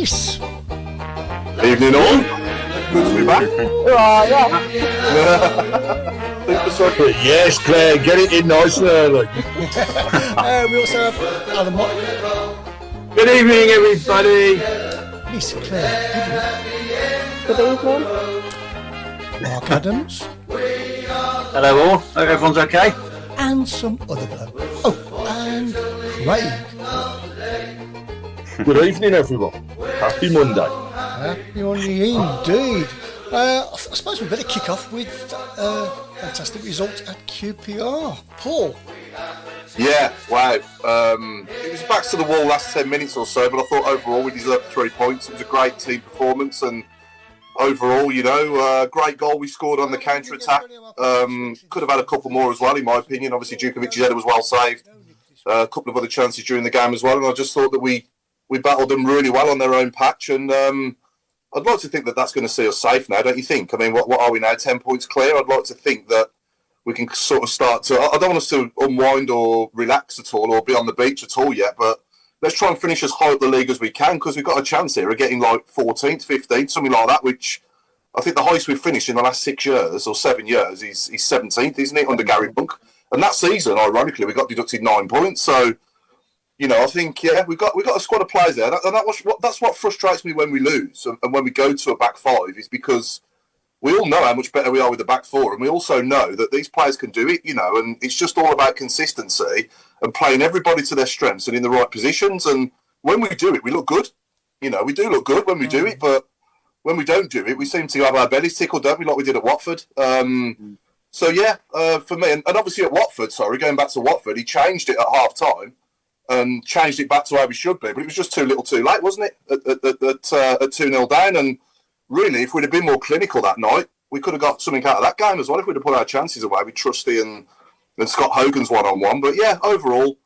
Hipkiss. Evening all. Good to be back. Yes, Claire, get it in nice and early. We also have Alan Mott. Good evening, everybody. Miss Claire Giblin. Good evening. Mark Adams. Hello all, hope everyone's okay. And some other bloke. Oh, and Craig. Good evening, everyone. Happy Monday. Happy Monday indeed. I suppose we better kick off with fantastic results at QPR. Paul. Yeah, wow. It was back to the wall last 10 minutes or so, but I thought overall we deserved 3 points. It was a great team performance, and overall, great goal we scored on the counter-attack. Could have had a couple more as well, in my opinion. Obviously, Djukovic's header was well saved. A couple of other chances during the game as well, and I just thought that we battled them really well on their own patch, and I'd like to think that that's going to see us safe now, don't you think? I mean, what are we now, 10 points clear? I'd like to think that we can sort of start to... I don't want us to unwind or relax at all or be on the beach at all yet, but let's try and finish as high up the league as we can, because we've got a chance here of getting like 14th, 15th, something like that, which I think the highest we've finished in the last 6 years or 7 years is 17th, isn't it, under Gary Monk? And that season, ironically, we got deducted 9 points, so... I think, we've got a squad of players there. And that's what frustrates me when we lose and when we go to a back five, is because we all know how much better we are with the back four. And we also know that these players can do it, and it's just all about consistency and playing everybody to their strengths and in the right positions. And when we do it, we look good. We do look good when we do it, but when we don't do it, we seem to have our bellies tickled, don't we, like we did at Watford. For me, and obviously at Watford, going back to Watford, he changed it at half-time. And changed it back to where we should be. But it was just too little too late, wasn't it, at 2-0 down? And really, if we'd have been more clinical that night, we could have got something out of that game as well, if we'd have put our chances away with Trusty and Scott Hogan's one-on-one. But yeah, overall,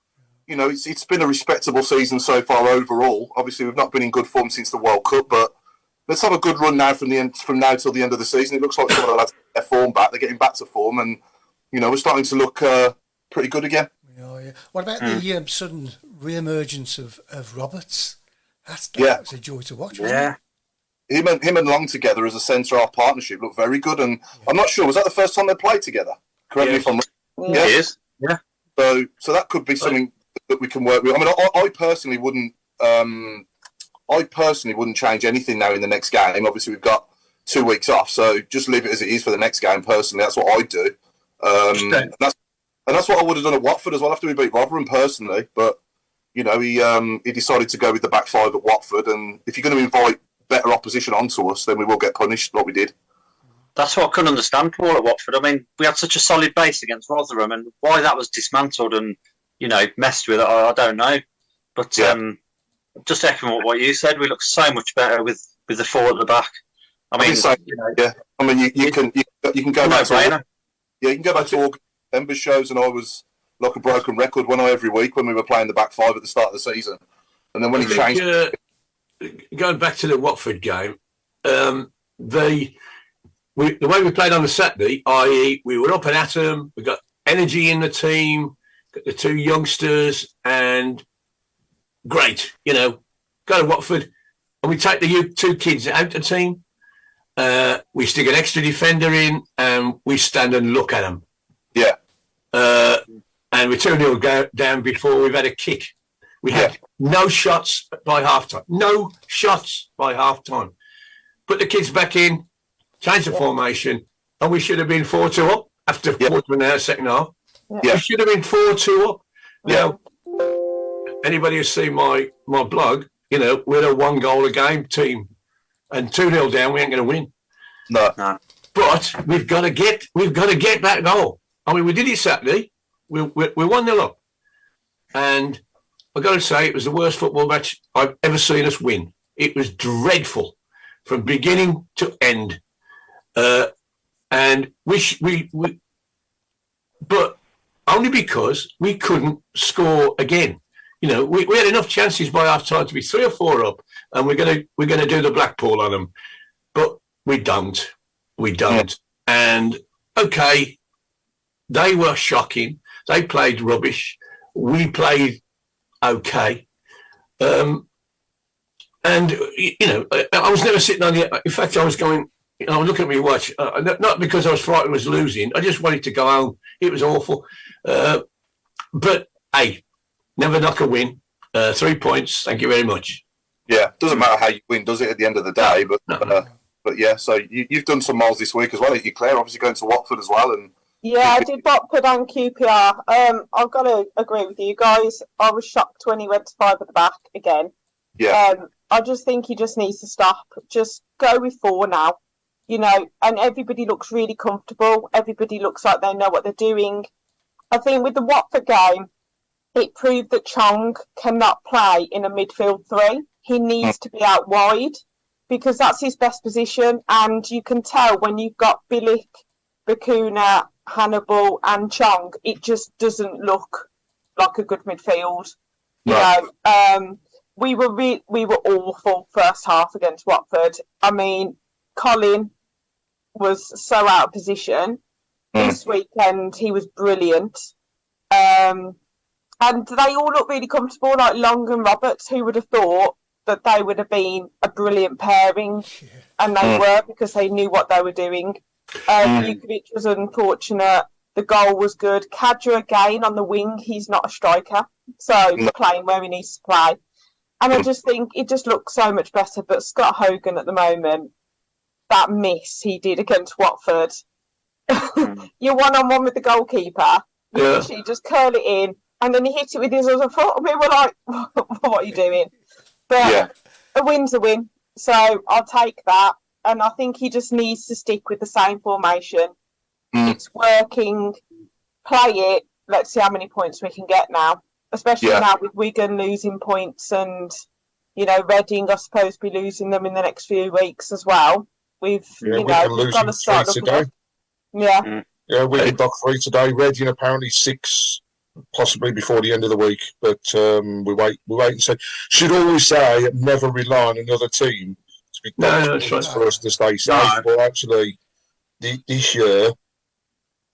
it's been a respectable season so far overall. Obviously, we've not been in good form since the World Cup, but let's have a good run now from now till the end of the season. It looks like some of the lads get their form back. They're getting back to form, and, we're starting to look pretty good again. Yeah. What about the sudden re-emergence of Roberts? That was a joy to watch, wasn't it? Him and Long together as a centre-half partnership looked very good, and I'm not sure, was that the first time they played together? Correct me if I'm wrong. Yeah, it is. Yeah. So that could be something that we can work with. I mean, I personally wouldn't change anything now in the next game. Obviously, we've got 2 weeks off, so just leave it as it is for the next game. Personally, that's what I'd do. And that's what I would have done at Watford as well after we beat Rotherham personally. But, he decided to go with the back five at Watford. And if you're going to invite better opposition onto us, then we will get punished like we did. That's what I couldn't understand, Paul, at Watford. I mean, we had such a solid base against Rotherham, and why that was dismantled and, messed with, I don't know. But just echoing what you said, we look so much better with the four at the back. I mean, I mean, you can go back to... Yeah, you can go back to August December shows, and I was like a broken record, when every week when we were playing the back five at the start of the season, and then when he changed. Going back to the Watford game, the way we played on the Saturday, i.e., we were up and at them, we got energy in the team, got the 2 youngsters, and great, go to Watford, and we take the 2 kids out the team. We stick an extra defender in, and we stand and look at them. Yeah. And we're 2-0 down before we've had a kick. We had no shots by half-time. No shots by half-time. Put the kids back in, change the formation, and we should have been 4-2 up after quarter of an hour, second half. Yeah. We should have been 4-2 up. Now, anybody who's seen my blog, we're a 1-goal-a-game team. And 2-0 down, we ain't going to win. No. But we've got to get that goal. I mean, we did it Saturday. We're 1-0 up. And I've got to say, it was the worst football match I've ever seen us win. It was dreadful from beginning to end. And but only because we couldn't score again. We had enough chances by half time to be 3 or 4 up, and we're gonna do the Blackpool on them, but we don't. And okay, they were shocking. They played rubbish. We played okay. And, I was never sitting on the... In fact, I was going... I was looking at my watch, not because I was frightened I was losing. I just wanted to go home. It was awful. But, hey, never knock a win. 3 points. Thank you very much. Yeah, doesn't matter how you win, does it, at the end of the day? But No. but yeah, so you've done some miles this week as well, haven't you, Claire? Obviously going to Watford as well. And Yeah, I did Watford and QPR. I've got to agree with you guys. I was shocked when he went to 5 at the back again. yeah, I just think he just needs to stop. Just go with 4 now. And everybody looks really comfortable. Everybody looks like they know what they're doing. I think with the Watford game, it proved that Chong cannot play in a midfield 3. He needs to be out wide because that's his best position. And you can tell when you've got Bilic, Bakuna, Hannibal and Chong, it just doesn't look like a good midfield. We were awful first half against Watford. I mean, Colin was so out of position. This weekend he was brilliant. And they all look really comfortable, like Long and Roberts. Who would have thought that they would have been a brilliant pairing? And they were, because they knew what they were doing. Jukovic was unfortunate. The goal was good. Kadra again on the wing. He's not a striker, so he's playing where he needs to play. And I just think it just looks so much better. But Scott Hogan at the moment, that miss he did against Watford, you're one-on-one with the goalkeeper. You literally just curl it in, and then he hit it with his other foot. And we were like, what are you doing? But a win's a win. So I'll take that. And I think he just needs to stick with the same formation. It's working. Play it. Let's see how many points we can get now. Especially now with Wigan losing points and, Reading are supposed to be losing them in the next few weeks as well. We've got to start looking at. Yeah, Wigan got 3 today. Reading apparently 6, possibly before the end of the week. But we wait and see. Should always say never rely on another team to be for us to stay safe. But actually, this year,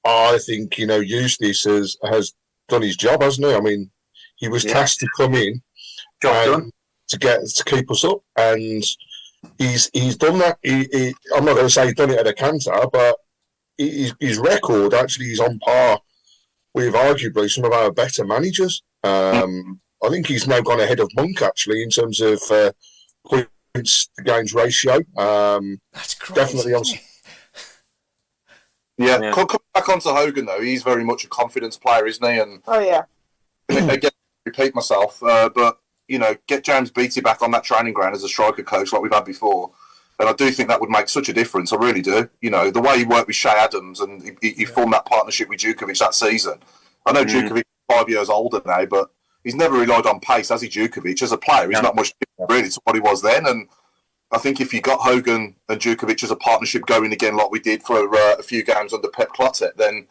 I think Eustace has done his job, hasn't he? I mean, he was tasked to come in to keep us up, and he's done that. I'm not going to say he's done it at a canter, but his record actually is on par with arguably some of our better managers. I think he's now gone ahead of Monk actually in terms of points to games ratio. That's crazy. Definitely on. Yeah. Coming back onto Hogan though, he's very much a confidence player, isn't he? And again, repeat myself, but get James Beattie back on that training ground as a striker coach like we've had before, and I do think that would make such a difference. I really do. The way he worked with Shea Adams and he formed that partnership with Jukovic that season. I know Jukovic is 5 years older now, but he's never relied on pace, has he, Jukovic? As a player, he's not much different really to what he was then, and I think if you got Hogan and Jukovic as a partnership going again like we did for a few games under Pep Clotet, then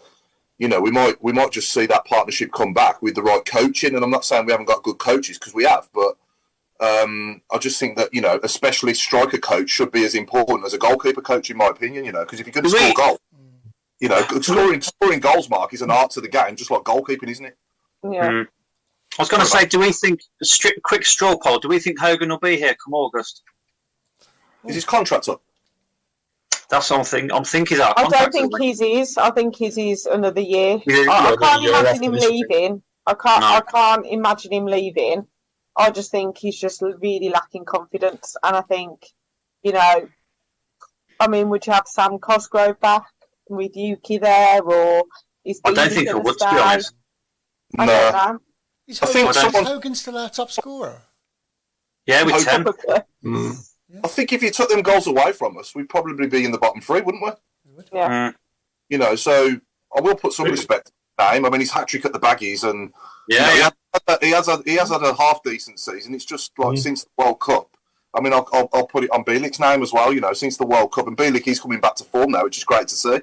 we might just see that partnership come back with the right coaching. And I'm not saying we haven't got good coaches, because we have, but I just think that a specialist striker coach should be as important as a goalkeeper coach, in my opinion. Because if you're going to score goals, scoring goals, Mark, is an art to the game, just like goalkeeping, isn't it? Yeah. I was going to say, do we think quick straw poll? Do we think Hogan will be here come August? Is his contract up? That's something I'm thinking. I don't think his is. I think his is another year. I can't imagine him leaving. I can't imagine him leaving. I just think he's just really lacking confidence. And I think, would you have Sam Cosgrove back with Yuki there, or is I don't think I would, to be honest. I don't know. Is Hogan still our top scorer? Yeah, with 10. I think if you took them goals away from us, we'd probably be in the bottom 3, wouldn't we? Yeah. So I will put some respect on his name. I mean, he's hat-trick at the Baggies, and he has had a half-decent season. It's just like since the World Cup. I mean, I'll put it on Bielik's name as well, since the World Cup. And Bielik, he's coming back to form now, which is great to see.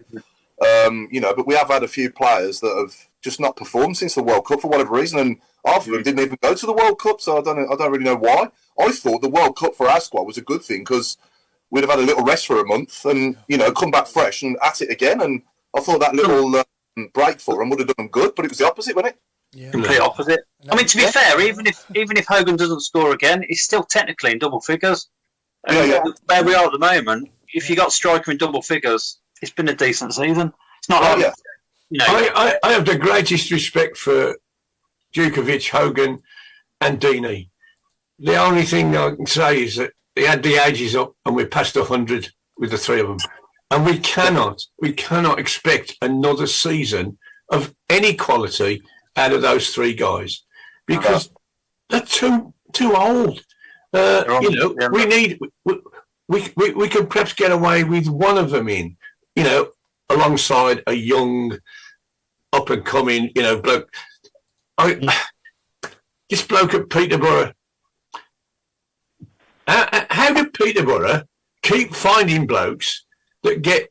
But we have had a few players that have just not performed since the World Cup for whatever reason, and half of them didn't even go to the World Cup, so I don't really know why. I thought the World Cup for our squad was a good thing, because we'd have had a little rest for a month and, come back fresh and at it again. And I thought that little break for them would have done them good, but it was the opposite, wasn't it? Complete opposite. I mean, to be fair, even if Hogan doesn't score again, he's still technically in double figures. Where we are at the moment, if you got striker in double figures, it's been a decent season. It's not like I have the greatest respect for Djukovic, Hogan, and Deeney. The only thing I can say is that they had the ages up, and we're past 100 with the three of them, and we cannot expect another season of any quality out of those three guys because they're too old. We could perhaps get away with one of them in, alongside a young, up and coming, bloke. This bloke at Peterborough. How did Peterborough keep finding blokes that get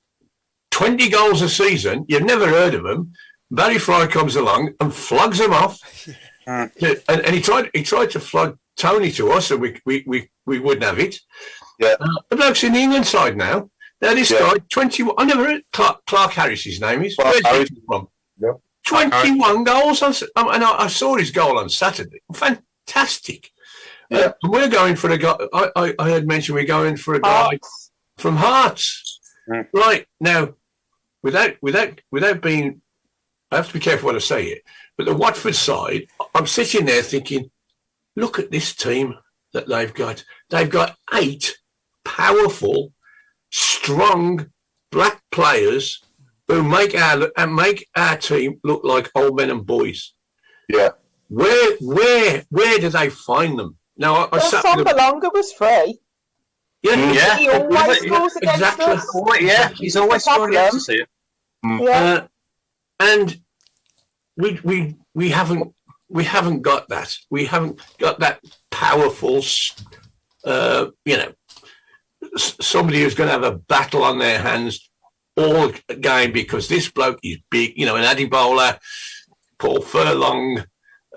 20 goals a season? You've never heard of them. Barry Fry comes along and flogs them off. And he tried to flog Tony to us, so we wouldn't have it. Yeah. The bloke's in the England side now. Now this guy, 21. I never heard Clark Harris. His name is. Where's he from? Yeah. 21 goals and I saw his goal on Saturday. Fantastic. Yeah. And we're going for a guy. I had mentioned we're going for a guy from Hearts. Mm. Right now, without being, I have to be careful when I say it. But the Watford side, I'm sitting there thinking, look at this team that they've got. They've got 8 powerful, strong black players who make our team look like old men and boys. Yeah. Where do they find them? Now I sat Longer was free. Yeah. He always scores against us. Yeah, he's always scoring against us here. Yeah. And we haven't got that. We haven't got that powerful, somebody who's going to have a battle on their hands all game because this bloke is big, an Adebola, Paul Furlong.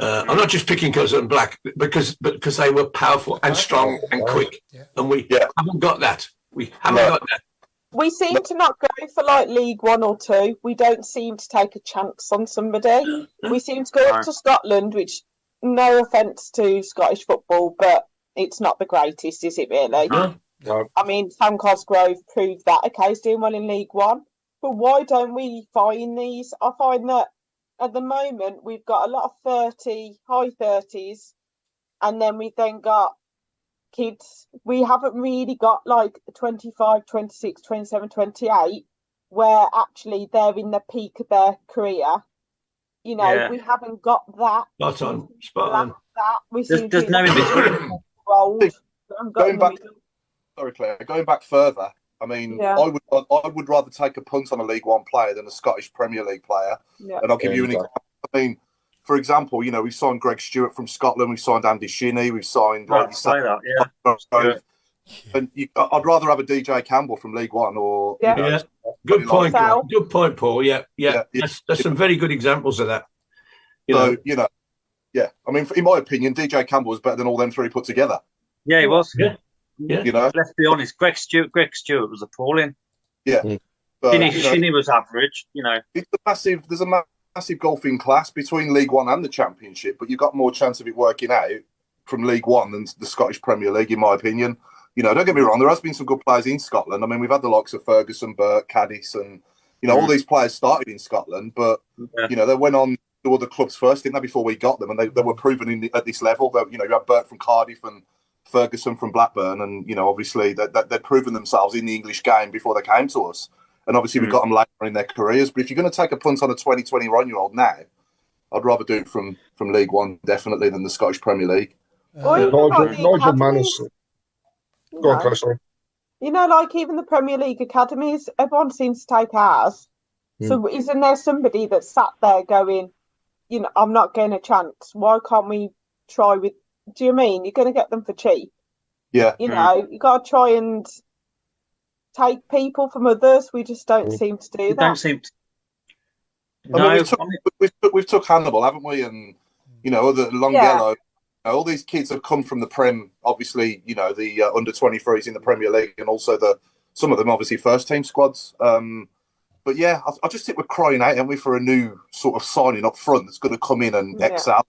I'm not just picking because I'm black, because they were powerful and strong and quick, and we haven't got that. We haven't got that. We seem to not go for like League 1 or 2. We don't seem to take a chance on somebody. We seem to go up to Scotland, which, no offence to Scottish football, but it's not the greatest, is it really? No. I mean, Sam Cosgrove proved that. Okay, he's doing well in League 1. But why don't we find these? I find that at the moment we've got a lot of high 30s, and then we've got kids. We haven't really got like 25, 26, 27, 28, where actually they're in the peak of their career. We haven't got that. Spot on. There's no in between. Sorry, Claire. Going back further, I mean, I would rather take a punt on a League 1 player than a Scottish Premier League player. Yeah. And I'll give you an example. I mean, for example, we've signed Greg Stewart from Scotland. We've signed Andy Shinnie. We've signed. And I'd rather have a DJ Campbell from League 1 or. Yeah. Good point. Good point, Paul. Yeah. That's some very good examples of that. I mean, in my opinion, DJ Campbell was better than all them three put together. Yeah, he was. Yeah. Let's be honest. Greg Stewart was appalling. Yeah. Shinnie was average. There's a massive golfing class between League 1 and the Championship, but you've got more chance of it working out from League 1 than the Scottish Premier League, in my opinion. Don't get me wrong, there has been some good players in Scotland. I mean, we've had the likes of Ferguson, Burke, Caddis, and all these players started in Scotland, but they went on to other clubs first, didn't they, before we got them, and they were proven at this level. You had Burke from Cardiff and Ferguson from Blackburn, and obviously they'd proven themselves in the English game before they came to us. And obviously we got them later in their careers. But if you're going to take a punt on a 21-year-old now, I'd rather do it from League 1 definitely than the Scottish Premier League. Nigel Manners. Go on, Chris. Like even the Premier League academies, everyone seems to take ours. So isn't there somebody that sat there going, I'm not getting a chance. Why can't we try with? Do you mean you're going to get them for cheap? Yeah. You got to try and take people from others. We just don't seem to do that. Don't seem to. We've took Hannibal, haven't we? And other Yellow. All these kids have come from the Prem. Obviously, the under 23s in the Premier League, and also some of them obviously first team squads. But But yeah, I just think we're crying out, aren't we, for a new sort of signing up front that's going to come in and excel,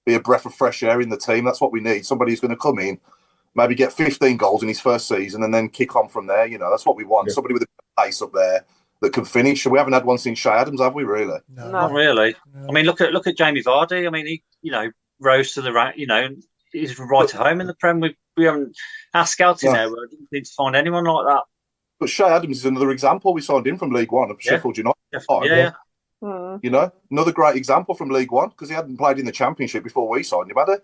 be a breath of fresh air in the team. That's what we need. Somebody who's going to come in, maybe get 15 goals in his first season and then kick on from there. You know, that's what we want. Yeah. Somebody with a pace up there that can finish. We haven't had one since Shay Adams, have we, really? No. Not really. No. I mean, look at Jamie Vardy. I mean, he, rose to the rank, he's right at home in the Prem. We haven't, our scouting there, we didn't need to find anyone like that. But Shay Adams is another example. We signed him from League One of Sheffield United. Yeah. Another great example from League One because he hadn't played in the Championship before we signed him, had he?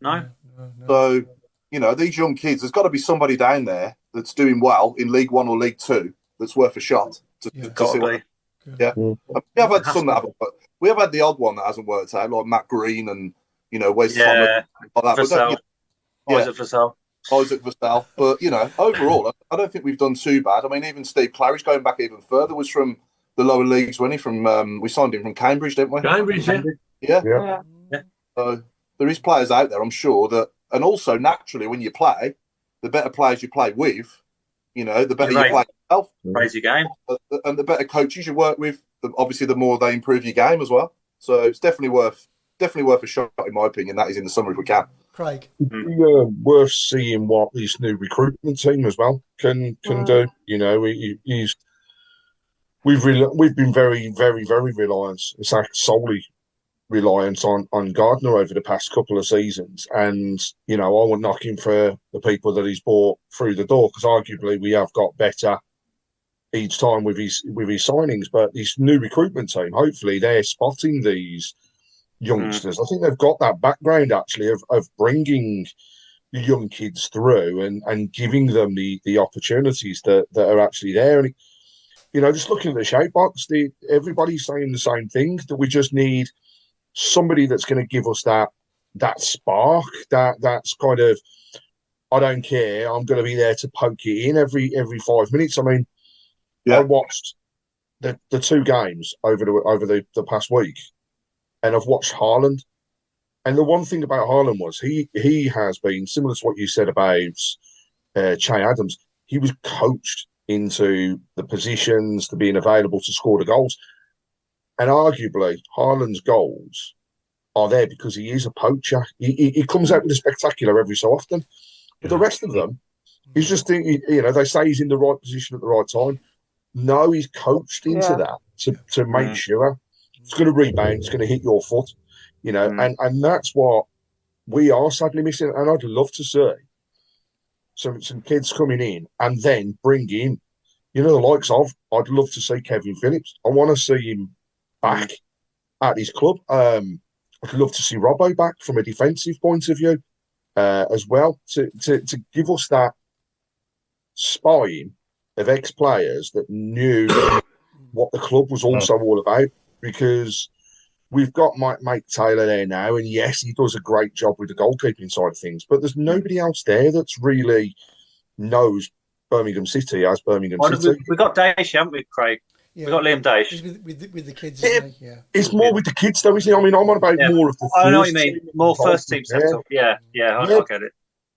No. So, these young kids, there's got to be somebody down there that's doing well in League One or League Two that's worth a shot. We have had some that haven't, but we have had the odd one that hasn't worked out, like Matt Green and Wes Thomas, like that. Isaac Vassell. But, overall, I don't think we've done too bad. I mean, even Steve Claridge, going back even further, was from the lower leagues, wasn't he? From we signed him from Cambridge, didn't we? Cambridge, yeah. So there is players out there, I'm sure, that, and also naturally when you play, the better players you play with, the better you play yourself. Raise your game. And the better coaches you work with, obviously the more they improve your game as well. So it's definitely worth a shot, in my opinion. That is in the summer if we can. Craig, worth seeing what this new recruitment team as well can do. We've been very, very, very reliant. It's like solely reliant on Gardner over the past couple of seasons, and I won't knock him for the people that he's brought through the door because arguably we have got better each time with his signings. But this new recruitment team, hopefully, they're spotting these youngsters. I think they've got that background actually of bringing the young kids through and giving them the opportunities that are actually there. And just looking at the shape box, everybody's saying the same thing, that we just need somebody that's going to give us that spark, that's kind of, I don't care, I'm going to be there to poke it in every 5 minutes. I mean, I watched the two games over the past week. And I've watched Haaland. And the one thing about Haaland was he has been, similar to what you said about Che Adams, he was coached into the positions to being available to score the goals. And arguably, Haaland's goals are there because he is a poacher. He comes out with a spectacular every so often. But the rest of them, he's just, they say he's in the right position at the right time. No, he's coached into that to make sure. It's going to rebound. It's going to hit your foot, and that's what we are sadly missing. And I'd love to see some kids coming in and then bring in, the likes of. I'd love to see Kevin Phillips. I want to see him back at his club. I'd love to see Robbo back from a defensive point of view as well to give us that spine of ex-players that knew what the club was also all about. Because we've got Mike Taylor there now, and yes, he does a great job with the goalkeeping side of things, but there's nobody else there that's really knows Birmingham City as Birmingham City. We've got Daesh, haven't we, Craig? Yeah. We've got Liam Daesh. With the kids, isn't he? Yeah. It's more with the kids, though, isn't it? I mean, I'm on about more of the I know what you mean. More first team setup. Yeah, I get it.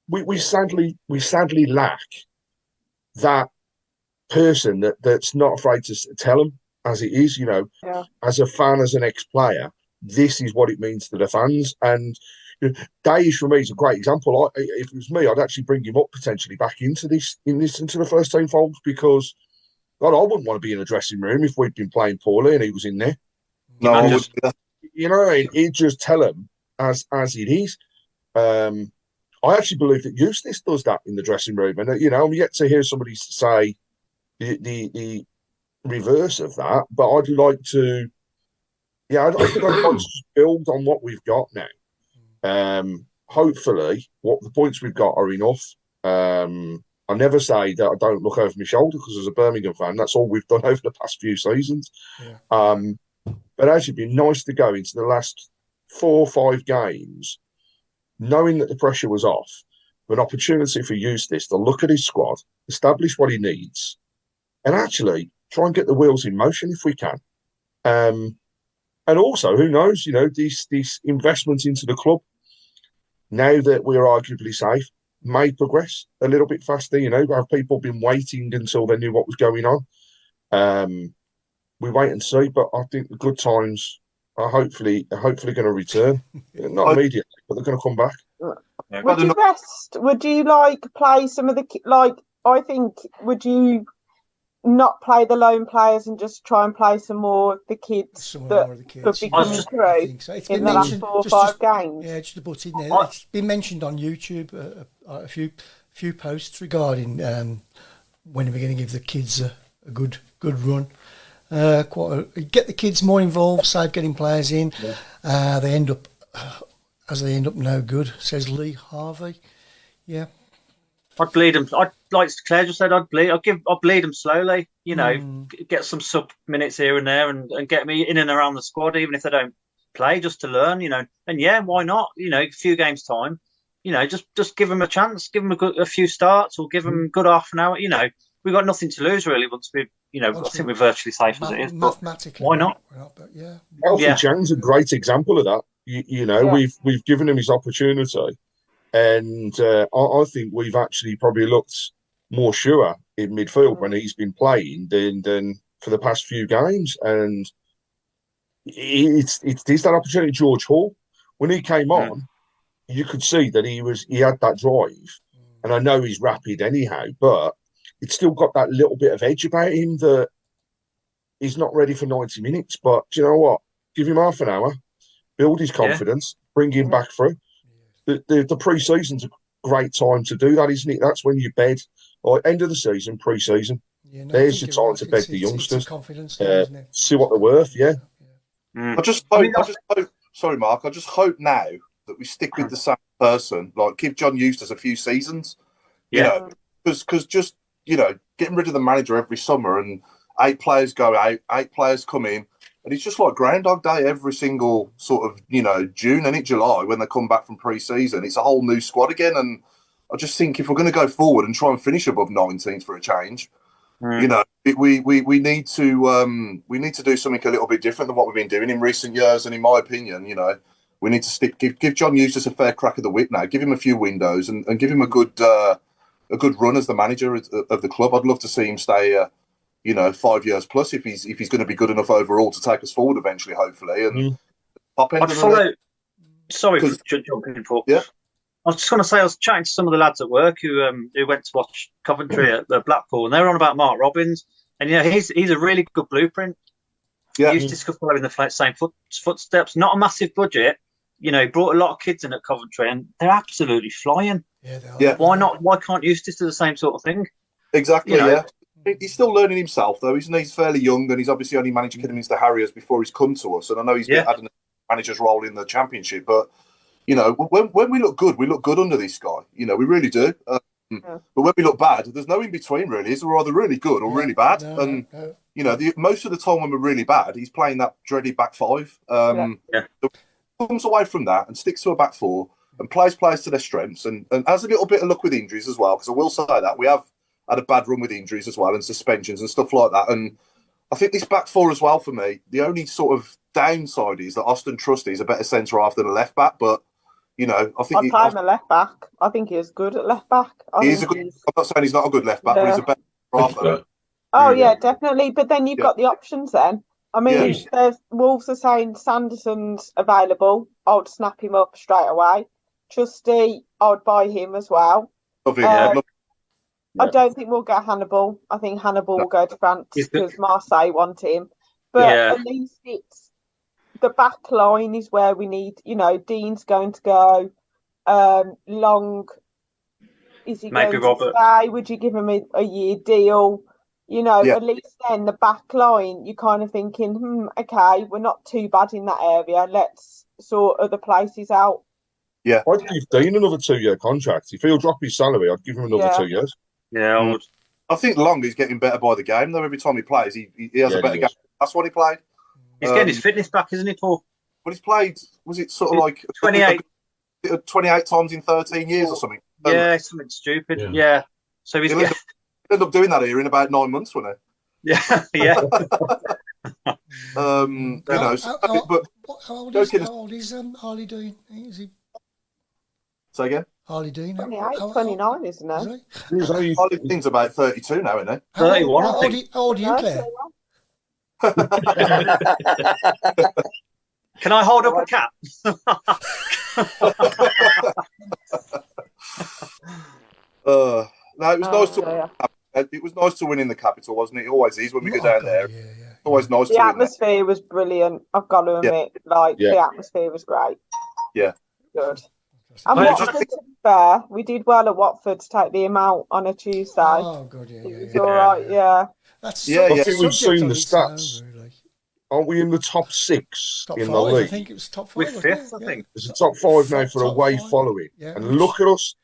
We sadly lack that person that's not afraid to tell them as it is, as a fan, as an ex-player, this is what it means to the fans. And Daesh for me is a great example. If it was me, I'd actually bring him up potentially back into the first team fold because, God, I wouldn't want to be in a dressing room if we'd been playing poorly and he was in there. No, he'd just tell him as it is. I actually believe that Eustace does that in the dressing room, and I'm yet to hear somebody say the reverse of that, but I'd like to I think I'd like to build on what we've got now. Hopefully what the points we've got are enough. I never say that I don't look over my shoulder because as a Birmingham fan, that's all we've done over the past few seasons. But actually it'd be nice to go into the last 4 or 5 games knowing that the pressure was off, an opportunity for Eustace to look at his squad, establish what he needs, and actually try and get the wheels in motion if we can. And also, who knows, this investment into the club, now that we're arguably safe, may progress a little bit faster. Have people been waiting until they knew what was going on? we wait and see. But I think the good times are hopefully going to return. Not immediately, but they're going to come back. Would you rest? Would you like play some of the I think would you not play the lone players and just try and play some more of the kids that could be coming through in the last 4 or 5 games? Yeah, just to butt in there. It's been mentioned on YouTube a few posts regarding when are we going to give the kids a good run. Get the kids more involved, save getting players in. Yeah. They end up no good, says Lee Harvey. Yeah. I'd bleed them. Like Claire just said, I'd bleed them slowly. You know, get some sub minutes here and there, and get me in and around the squad, even if they don't play, just to learn. You know, and yeah, why not? You know, a few games time. You know, just give them a chance, give them a few starts, or give them a good half an hour. You know, we've got nothing to lose really. Once we, you know, I think we're virtually safe as it is. Mathematically, why not? But yeah, Alfie Chang's a great example of that. You know, we've given him his opportunity. And I think we've actually probably looked more sure in midfield when he's been playing than for the past few games. And it's that opportunity. George Hall, when he came on, you could see that he had that drive. And I know he's rapid anyhow, but it's still got that little bit of edge about him that he's not ready for 90 minutes. But do you know what? Give him half an hour, build his confidence, bring him back through. The pre-season's a great time to do that, isn't it? That's when you bed, or end of the season, pre-season. Yeah, there's your time to bed the youngsters. See what they're worth, I just hope, sorry, Mark, I just hope now that we stick with the same person, like give John Eustace a few seasons. You know, because just, you know, getting rid of the manager every summer and 8 players go out, 8 players come in. And it's just like Groundhog Day every single sort of, you know, June and July when they come back from pre-season. It's a whole new squad again. And I just think if we're going to go forward and try and finish above 19th for a change, you know, we need to do something a little bit different than what we've been doing in recent years. And in my opinion, you know, we need to give John Eustace a fair crack of the whip now. Give him a few windows and give him a good run as the manager of the club. I'd love to see him stay. You know, 5 years plus if he's going to be good enough overall to take us forward eventually, hopefully. And top end. Sorry for jumping for. Yeah. I was just going to say I was chatting to some of the lads at work who went to watch Coventry at the Blackpool, and they were on about Mark Robbins, and yeah, he's a really good blueprint. Yeah, Eustace could follow in the same footsteps. Not a massive budget. You know, he brought a lot of kids in at Coventry, and they're absolutely flying. Yeah, they are. Yeah. Why not? Why can't Eustace do the same sort of thing? Exactly. You know? Yeah. He's still learning himself, though. He's fairly young, and he's obviously only managed Kidderminster Harriers before he's come to us. And I know he's had a manager's role in the Championship, but you know, when we look good under this guy. You know, we really do. But when we look bad, there's no in between, really. Is we're either really good or really bad. You know, most of the time when we're really bad, he's playing that dreaded back 5. Comes away from that and sticks to a back 4 and plays players to their strengths and has a little bit of luck with injuries as well. Because I will say that we have had a bad run with injuries as well and suspensions and stuff like that. And I think this back 4 as well, for me, the only sort of downside is that Austin Trusty is a better centre half than a left back. But, you know, I think... I'd play him a left back. I think he is good at left back. I'm not saying he's not a good left back, but he's a better half. Oh, yeah, definitely. But then you've got the options then. I mean, Wolves are saying Sanderson's available. I'd snap him up straight away. Trusty, I'd buy him as well. I don't think we'll get Hannibal. I think Hannibal will go to France because Marseille want him. But at least it's the back line is where we need, you know, Dean's going to go. Long, is he maybe going to stay? Would you give him a year deal? You know, at least then the back line, you're kind of thinking, okay, we're not too bad in that area. Let's sort other places out. Yeah. I'd give Dean another 2-year contract. If he'll drop his salary, I'd give him another 2 years. Yeah, I would. I think Long is getting better by the game, though. Every time he plays, he has a better game. That's what he played. He's getting his fitness back, isn't he, Paul? But he's played, was it sort of like 28 times in 13 years or something? Yeah, something stupid. Yeah. So he'll end up doing that here in about 9 months, won't he? Yeah. You know, how old is Harley doing? Is he? Say again? Harley Dean? 29, isn't he? Harley Dean's about 32 now, isn't he? 31, I think. How old are you, Claire? Can I hold up a cap? No, it was nice to. It was nice to win in the capital, wasn't it? It always is when we go down there. Yeah. It's always nice. The atmosphere was brilliant. I've got to admit, the atmosphere was great. Yeah, good. And Watford, to be fair, we did well at Watford to take them out on a Tuesday. Oh, good, yeah. It's all right, yeah. That's I think we've seen the stats. Aren't we in the top 6 top in 5, the league? I think it was top 5. We're 5th, I think. It's the top 5 now for away following. Yeah, and look at us.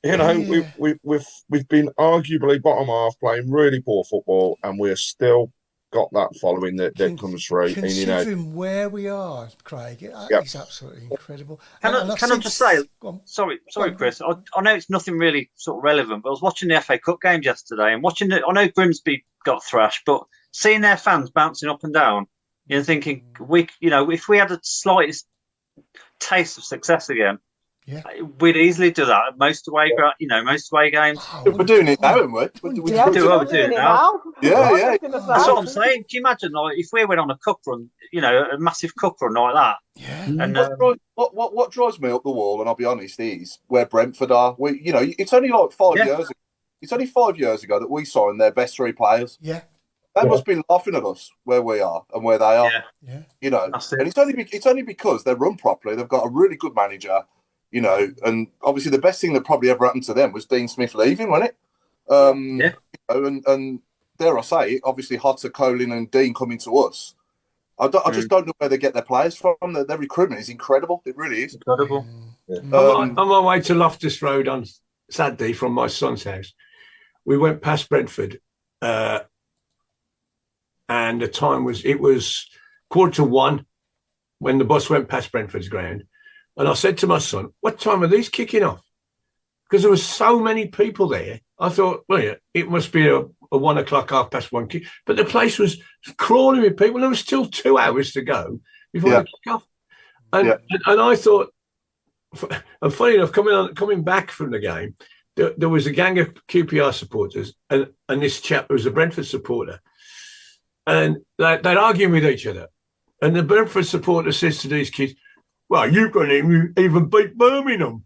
You know, we've been arguably bottom half playing really poor football, and we're still got that following that comes through. Considering where we are, Craig, it's absolutely incredible. Can I just say, sorry, Chris, I know it's nothing really sort of relevant, but I was watching the FA Cup games yesterday and watching I know Grimsby got thrashed, but seeing their fans bouncing up and down, thinking if we had the slightest taste of success again, we'd easily do that at most away games. We're doing it now, aren't we? We're doing it now. Yeah. That's what I'm saying. Can you imagine, if we went on a cup run, a massive cup run like that? Yeah. And what drives me up the wall, and I'll be honest, is where Brentford are. It's only like 5 years ago. It's only 5 years ago that we signed their best 3 players. Yeah. They must be laughing at us where we are and where they are. Yeah. And it's only because they're run properly. They've got a really good manager. And obviously the best thing that probably ever happened to them was Dean Smith leaving, wasn't it? And dare I say it, obviously Hotter, Colin and Dean coming to us. I just don't know where they get their players from. Their recruitment is incredible. It really is. Incredible. On my way to Loftus Road on Saturday from my son's house, we went past Brentford, and the time was 1:15 when the bus went past Brentford's ground. And I said to my son, what time are these kicking off? Because there were so many people there. I thought, it must be a 1 o'clock, 1:30 kick. But the place was crawling with people. There was still 2 hours to go before the kick off. And I thought, and funny enough, coming back from the game, there was a gang of QPR supporters and this chap who was a Brentford supporter. And they'd arguing with each other. And the Brentford supporter says to these kids, well, you couldn't even beat Birmingham.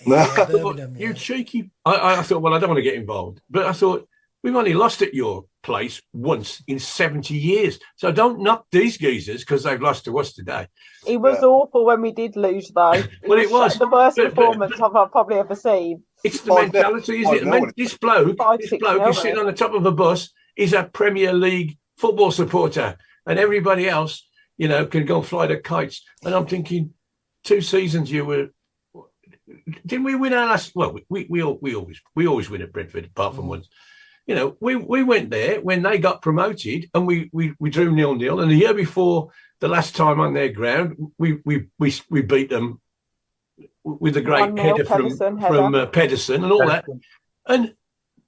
You cheeky. I thought, well, I don't want to get involved. But I thought, we've only lost at your place once in 70 years. So don't knock these geezers because they've lost to us today. It was awful when we did lose, though. It was the worst performance I've probably ever seen. It's the mentality, isn't it? This bloke is sitting on the top of a bus. He's a Premier League football supporter. And everybody else, can go and fly the kites. And I'm thinking, 2 seasons didn't we win our last? Well, we always win at Brentford, apart from once. We went there when they got promoted, and we drew 0-0. And the year before, the last time on their ground, we beat them with a great header from Pedersen and all that. And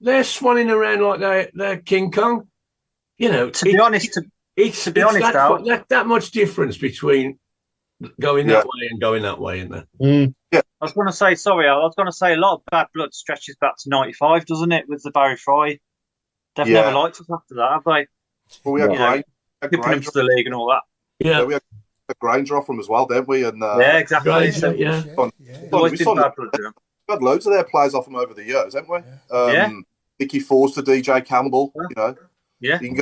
they're swanning around like they're King Kong. To be honest, that much difference between going that way and going that way, isn't there? I was going to say, a lot of bad blood stretches back to 95, doesn't it, with the Barry Fry? They've never liked us after that, have they? Well, we had Granger to the league and all that. Yeah, we had a Granger off them as well, didn't we? And exactly. Granger, we had loads of their players off them over the years, haven't we? Nicky Forster, DJ Campbell, Yeah. You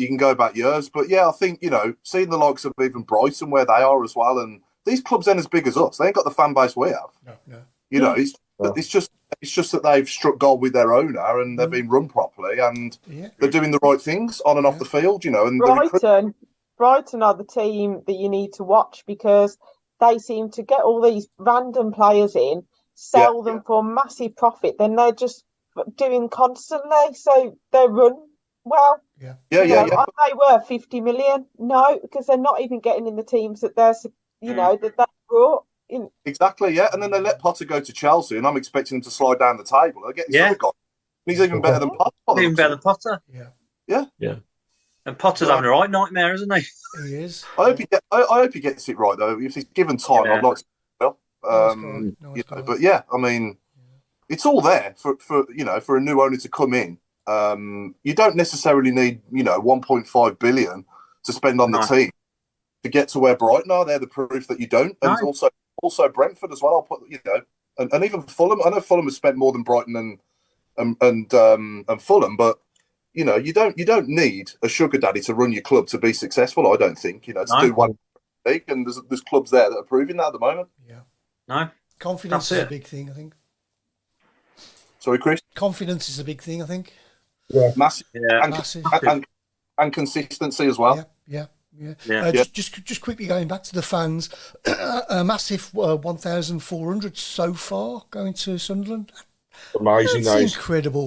can go back years. But I think, seeing the likes of even Brighton where they are as well, and these clubs ain't as big as us. They ain't got the fan base we have. No. It's just that they've struck gold with their owner and they've been run properly and they're doing the right things on and off the field, and Brighton are the team that you need to watch because they seem to get all these random players in, sell them for massive profit, then they're just doing constantly. So they're run well. Are they worth 50 million? No, because they're not even getting in the teams that they're, that they brought in. Exactly, yeah. And then they let Potter go to Chelsea, and I'm expecting him to slide down the table. They're getting other guy. He's even better than Potter. Even better than Potter. Yeah. And Potter's having a right nightmare, isn't he? He is. I hope he gets it right though. If he's given time, I'd like to. But I mean, it's all there for for a new owner to come in. You don't necessarily need 1.5 billion to spend on the team to get to where Brighton are. They're the proof that you don't. And also Brentford as well. I'll put, and even Fulham. I know Fulham has spent more than Brighton and Fulham, but you don't need a sugar daddy to run your club to be successful. I don't think to do one league, and there's clubs there that are proving that at the moment. Yeah, no confidence is a big thing, I think. Sorry, Chris. Confidence is a big thing, I think. Yeah, massive, massive, and consistency as well. Yeah. Just quickly going back to the fans, a massive 1,400 so far going to Sunderland. Amazing, that's incredible.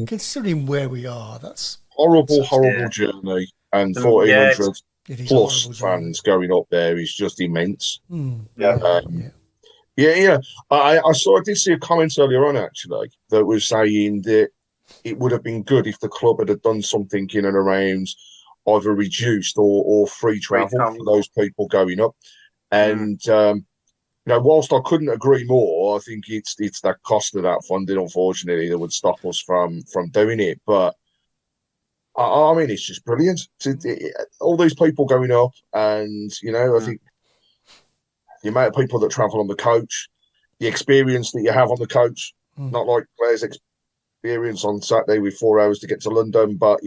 Considering where we are, that's horrible journey, and 1,400 plus fans going up there is just immense. I did see a comment earlier on actually that was saying that it would have been good if the club had done something in and around either reduced or free travel for those people going up. And whilst I couldn't agree more, I think it's that cost of that funding, unfortunately, that would stop us from doing it. But I mean, it's just brilliant. All these people going up, and I think the amount of people that travel on the coach, the experience that you have on the coach, not like players' experience on Saturday with 4 hours to get to London, but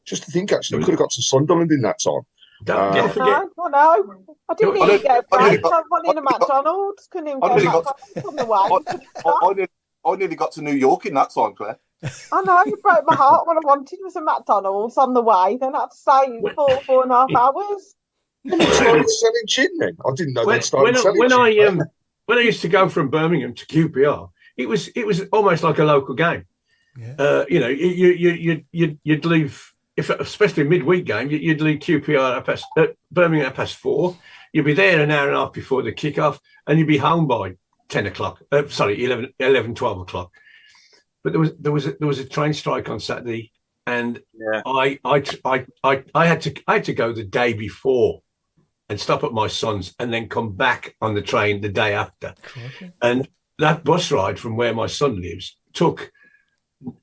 just to think actually, we could have got to Sunderland in that time. Don't forget. No. I didn't even get a break. I went in a McDonald's. Couldn't even get a McDonald's on the way. I nearly got to New York in that time, Claire. I know, it broke my heart. What I wanted was a McDonald's on the way. Then I had to stay 4.5 hours. Selling gin then? I didn't know they'd started selling gin. When I used to go from Birmingham to QPR, it was almost like a local game. Yeah. You'd leave, especially a midweek game, you'd leave QPR Birmingham at 4:30. You'd be there an hour and a half before the kickoff, and you'd be home by 10 o'clock. 11, 12 o'clock. But there was a train strike on Saturday, and I had to go the day before and stop at my son's and then come back on the train the day after. Okay. And that bus ride from where my son lives took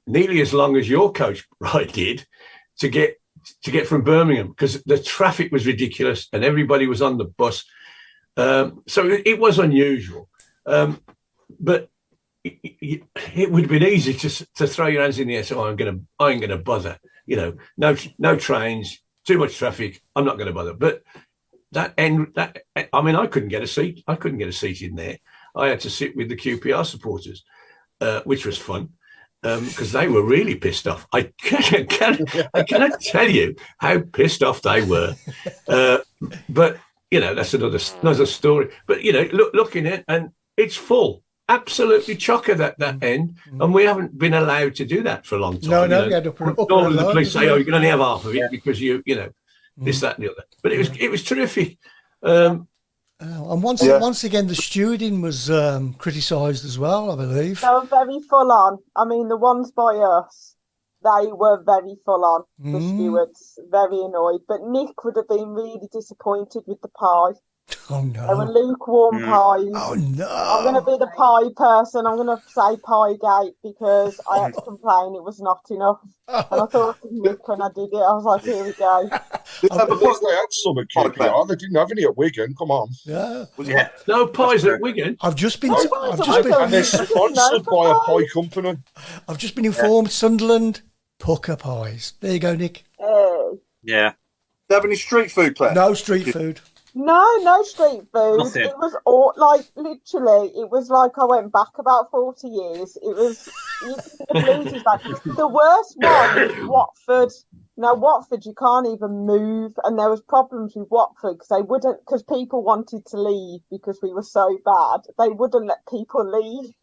nearly as long as your coach ride did to get from Birmingham, because the traffic was ridiculous and everybody was on the bus. So it was unusual. But it would have been easy to throw your hands in the air. So I ain't gonna bother. No trains, too much traffic. I'm not going to bother. But I couldn't get a seat. I couldn't get a seat in there. I had to sit with the QPR supporters, which was fun because they were really pissed off. I cannot tell you how pissed off they were. But that's another story. But looking at, and it's full. Absolutely chocker that end, and we haven't been allowed to do that for a long time. No, normally the police say, you can only have half of it because this, that, and the other. But it was terrific. And once again, the stewarding was criticised as well, I believe. They were very full on. I mean, the ones by us, they were very full on. The stewards, very annoyed. But Nick would have been really disappointed with the pie. Oh no! They were lukewarm pies. Oh no! I'm going to be the pie person. I'm going to say pie gate because I had to complain it was not enough. And I thought of Nick when I did it. I was like, here we go. They had some at QPR. They didn't have any at Wigan. Come on. Yeah. No pies at Wigan. And they're sponsored by a pie company. I've just been informed. Sunderland pucker pies. There you go, Nick. Yeah. Do they have any street food, Claire? No street food. No street food. Nothing. It was all literally. It was like I went back about 40 years. It was the worst one was Watford. Now Watford, you can't even move, and there was problems with Watford because people wanted to leave because we were so bad. They wouldn't let people leave,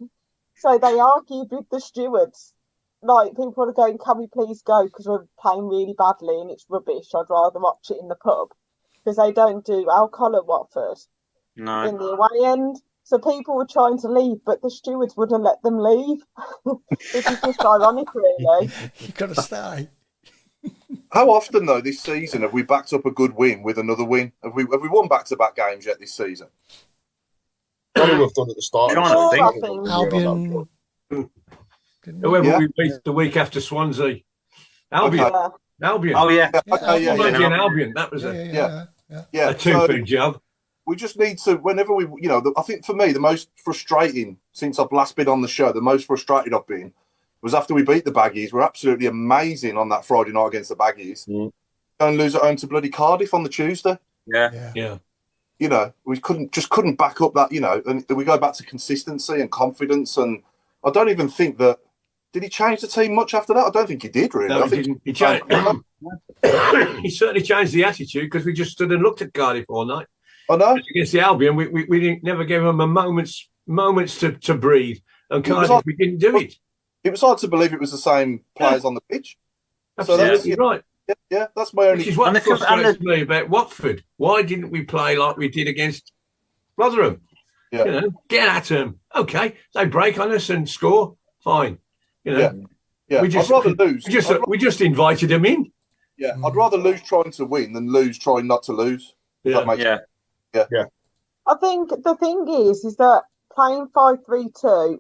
so they argued with the stewards. Like people were going, "Can we please go? Because we're playing really badly and it's rubbish. I'd rather watch it in the pub." Because they don't do alcohol at Watford in the away end. So people were trying to leave, but the stewards wouldn't let them leave. Which is just ironic, really. You've got to stay. How often, though, this season have we backed up a good win with another win? Have we won back-to-back games yet this season? What have we done at the start? Albion. Whoever we beat the week after Swansea. Albion. Okay. Albion. Oh yeah, Albion, Albion. That was Yeah. a two-food job. We just need to, whenever we, I think for me, the most frustrating, since I've last been on the show, the most frustrated I've been was after we beat the Baggies. We're absolutely amazing on that Friday night against the Baggies. Go and lose at home to bloody Cardiff on the Tuesday. Yeah. We couldn't back up that, and we go back to consistency and confidence. And I don't even think that, did he change the team much after that? I don't think he did, really. No, I think he changed. He certainly changed the attitude because we just stood and looked at Cardiff all night. I know. Against the Albion, we didn't never gave them a moments to breathe. And Cardiff, we didn't do it. It was hard to believe it was the same players on the pitch. Absolutely right. Yeah, that's my only. Which is what frustrates me about Watford. Why didn't we play like we did against Rotherham? Yeah. Get at them. Okay, they break on us and score. Fine. Yeah. We just, I'd rather lose. We just invited them in. Yeah, I'd rather lose trying to win than lose trying not to lose. Yeah. That makes sense. I think the thing is that playing 5-3-2,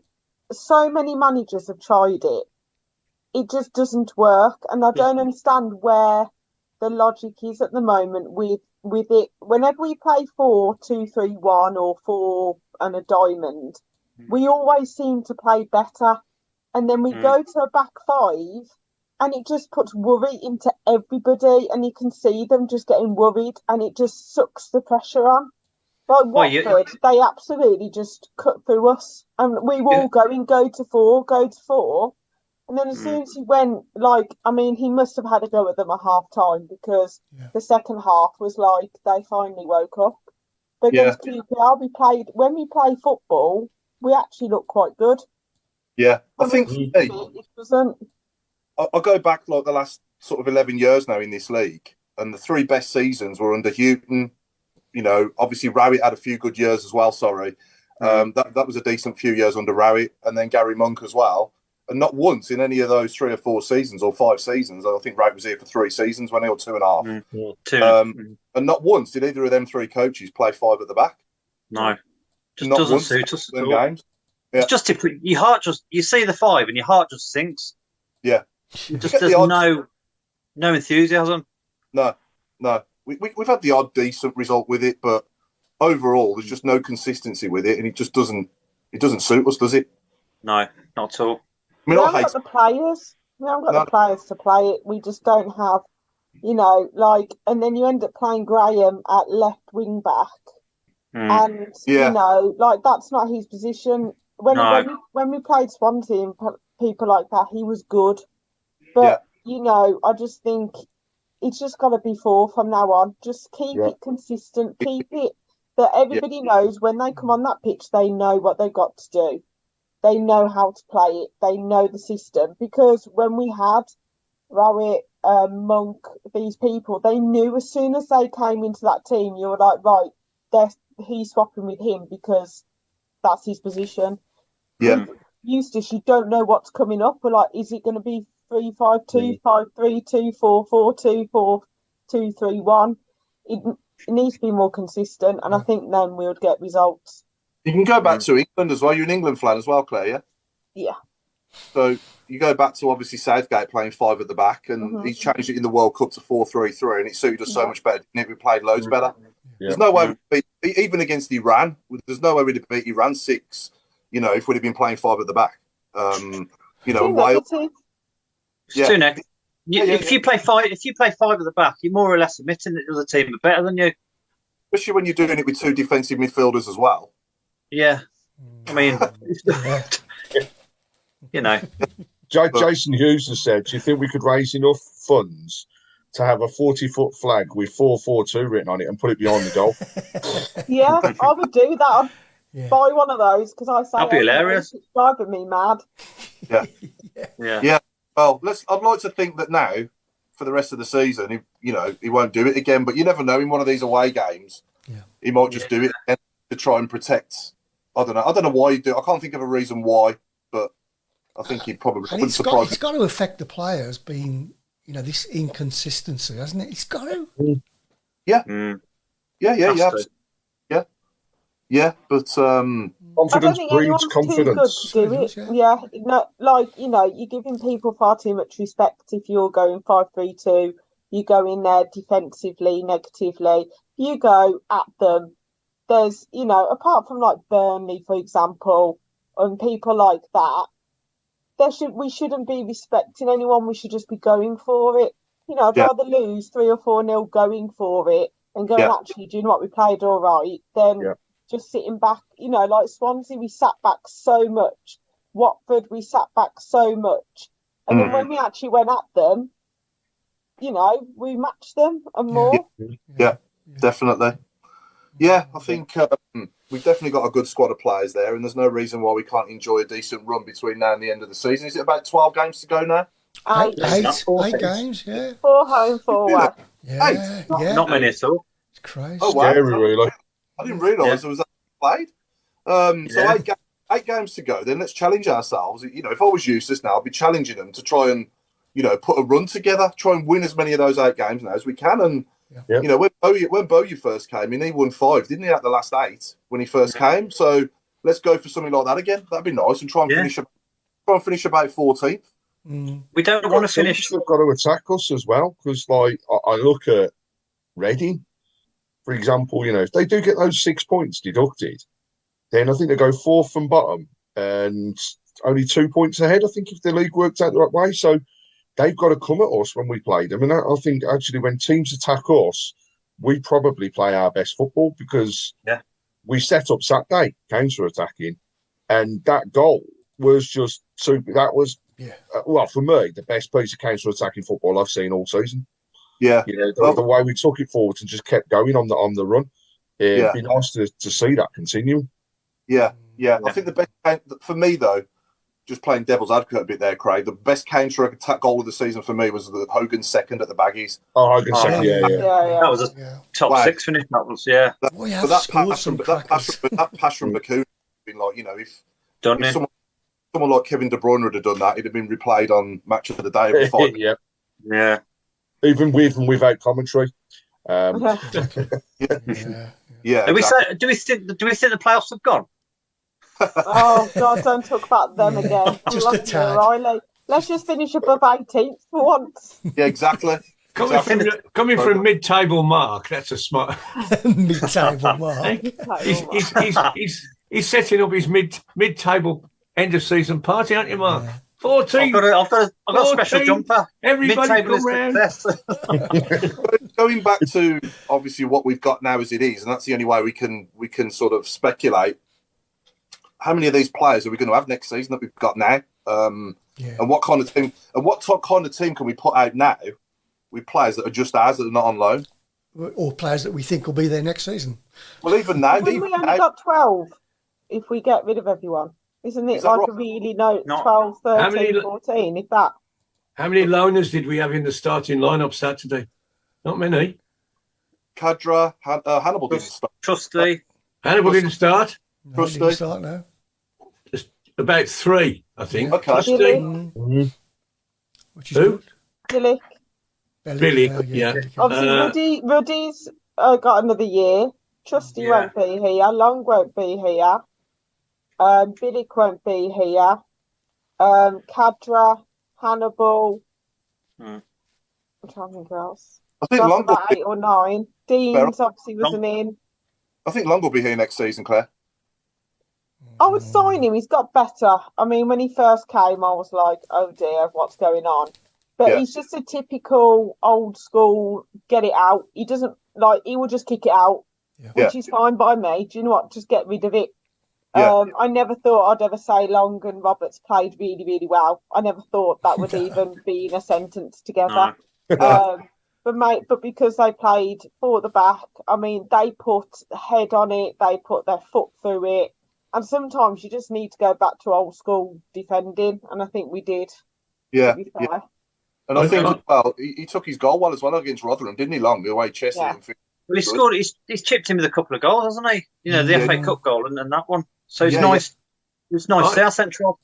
so many managers have tried it. It just doesn't work, and I don't understand where the logic is at the moment with it. Whenever we play 4-2-3-1 or 4 and a diamond, we always seem to play better, and then we go to a back 5, and it just puts worry into everybody, and you can see them just getting worried, and it just sucks the pressure on. Like Watford, they absolutely just cut through us, and we were all going go to 4. And then as soon as he went, he must have had a go at them at half time because the second half was like they finally woke up. But against QPR, when we play football, we actually look quite good. Yeah, I think it wasn't. I'll go back like the last sort of 11 years now in this league, and the 3 best seasons were under Houghton. Obviously Rowett had a few good years as well. That was a decent few years under Rowett, and then Gary Monk as well. And not once in any of those 3 or 4 seasons or 5 seasons, I think Rowett was here for 3 seasons, when he was 2.5. And not once did either of them 3 coaches play 5 at the back. No, just doesn't suit us at all. Games. Yeah. It's just your heart you see the 5 and your heart just sinks. Yeah, there's no enthusiasm. No. We've had the odd decent result with it, but overall there's just no consistency with it, and it just doesn't suit us, does it? No, not at all. We haven't got the players. We haven't got the players to play it. We just don't have, and then you end up playing Graham at left wing back, and that's not his position. When we played Swansea and people like that, he was good, but I just think it's just got to be 4 from now on. Just keep it consistent. Keep it that everybody knows when they come on that pitch, they know what they've got to do. They know how to play it. They know the system. Because when we had Rowett, Monk, these people, they knew as soon as they came into that team, you were like, right, he's swapping with him because that's his position. Yeah. Eustace, you don't know what's coming up. We're like, is it going to be 3-5-2, 5-3-2, 4-4-2, 4-2-3-1? It needs to be more consistent, and I think then we would get results. You can go back to England as well. You're an England fan as well, Claire, yeah? Yeah. So you go back to obviously Southgate playing 5 at the back, and he's changed it in the World Cup to 4-3-3, and it suited us so much better. We played loads better. Yeah. There's no way, even against Iran, there's no way we'd have beat Iran 6, if we'd have been playing 5 at the back. Wales. Yeah. If you play 5 at the back, you're more or less admitting that the other team are better than you. Especially when you're doing it with 2 defensive midfielders as well. Yeah. I mean, Jason Hughes has said, do you think we could raise enough funds to have a 40-foot flag with 442 written on it and put it behind the goal? Yeah, I would do that. I'd buy one of those because I say that'd be hilarious. It's driving me mad. Yeah. Well, I'd like to think that now, for the rest of the season, he won't do it again. But you never know. In one of these away games, he might just do it again to try and protect. I don't know why he'd do it. I can't think of a reason why, but I think he probably wouldn't surprise. It's got to affect the players being, this inconsistency, hasn't it? It's got to. Yeah. Yeah. Yeah, but I don't Confidence think breeds anyone's confidence. too good to do it. Yeah, no, like, you're giving people far too much respect if you're going 5-3-2. You go in there defensively, negatively. You go at them. There's, apart from like Burnley, for example, and people like that, we shouldn't be respecting anyone. We should just be going for it. I'd rather lose 3 or 4-0 going for it and going, actually, do you know what, we played all right, than just sitting back. Like Swansea, we sat back so much. Watford, we sat back so much. And then when we actually went at them, we matched them and more. Yeah, definitely. Yeah, I think we've definitely got a good squad of players there, and there's no reason why we can't enjoy a decent run between now and the end of the season. Is it about 12 games to go now? 8 games, yeah. 4 home, 4 away. Yeah, yeah. Not many at all. It's crazy. Oh, wow. Scary, really. I didn't realise there was that played. So 8 games to go. Then let's challenge ourselves. If I was useless now, I'd be challenging them to try and, put a run together, try and win as many of those 8 games now as we can. And when Bowyer first came in, he won 5, didn't he, at the last 8 when he first came? So let's go for something like that again. That'd be nice, and try and finish about 14th. We don't want to finish. They've got to attack us as well, because like I look at Reading, for example. If they do get those 6 points deducted, then I think they go 4th from bottom and only 2 points ahead. I think if the league worked out the right way, so they've got to come at us when we play them. And I think actually when teams attack us, we probably play our best football, because we set up Saturday counter-attacking, and that goal was just super. That was for me, the best piece of counter-attacking football I've seen all season. Yeah, the way we took it forward and just kept going on the run. It'd be nice to see that continue. Yeah. I think the best for me, though, just playing devil's advocate a bit there, Craig, the best counter-attack goal of the season for me was the Hogan's second at the Baggies. Oh, Hogan's second, yeah. That was a top 6 finish. That was, That pass from Bakuna, been like, if someone like Kevin De Bruyne would have done that, it'd have been replayed on Match of the Day every 5 minutes. Yeah. Even without commentary. Yeah. Do we think the playoffs have gone? Oh God! Don't talk about them again. Just a tad. Riley. Let's just finish above 18th for once. Yeah, exactly. Coming from mid-table Mark, that's a smart. Mid-table Mark. He's setting up his mid-table end of season party, aren't you, Mark? 14. I've got a special jumper. Everybody come round. Going back to obviously what we've got now as it is, and that's the only way we can sort of speculate. How many of these players are we going to have next season that we've got now? And what kind of team? And what kind of team can we put out now with players that are just ours, that are not on loan, or players that we think will be there next season? Well, even now, we only got 12. If we get rid of everyone, isn't it like a really 12, 13, 14? If that. How many loaners did we have in the starting lineup Saturday? Not many. Kadra, Hannibal didn't start. Trusty. Hannibal didn't start. No, didn't start now. About 3, I think. Okay. Which is good. Billy. Yeah. Obviously, Ruddy's got another year. Trusty won't be here. Long won't be here. Billick won't be here. Kadra, Hannibal. I'm trying to think who else. I think that's Long about 8 or 9. Dean's obviously wasn't in. I think Long will be here next season, Claire. I would sign him. He's got better. I mean, when he first came, I was like, oh dear, what's going on? But he's just a typical old school, get it out. He doesn't he will just kick it out, which is fine by me. Do you know what? Just get rid of it. I never thought I'd ever say Long and Roberts played really, really well. I never thought that would even be in a sentence together. But because they played for the back, I mean, they put head on it, they put their foot through it. And sometimes you just need to go back to old school defending, and I think we did. Yeah. And I think, he took his goal well as well against Rotherham, didn't he, Long? The way Chelsea. Well, he scored. He's chipped in with a couple of goals, hasn't he? The FA Cup goal and that one. So it's nice. It's nice. Our central.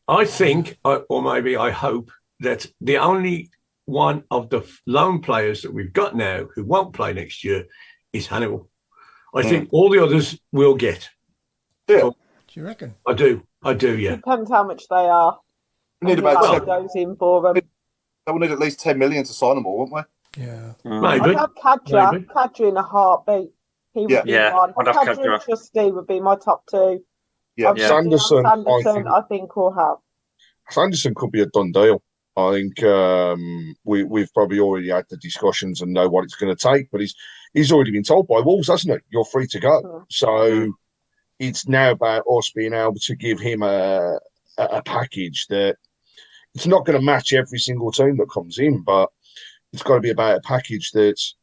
I think, or maybe I hope, that the only one of the loan players that we've got now who won't play next year is Hannibal. I think all the others will get. Yeah. Do you reckon? I do, yeah. Depends how much they are. We need and the about amount that goes in for them. We'll need at least 10 million to sign them all, won't we? Yeah. Maybe. I'd have Kadra in a heartbeat. He would be one. I'd have Kadra Kadra. and Trustee would be my top two. Yeah. Sanderson, I think will have. Sanderson could be a done deal. I think we've probably already had the discussions and know what it's going to take, but he's already been told by Wolves, hasn't he? You're free to go. So it's now about us being able to give him a package that it's not going to match every single team that comes in, but it's got to be about a package that's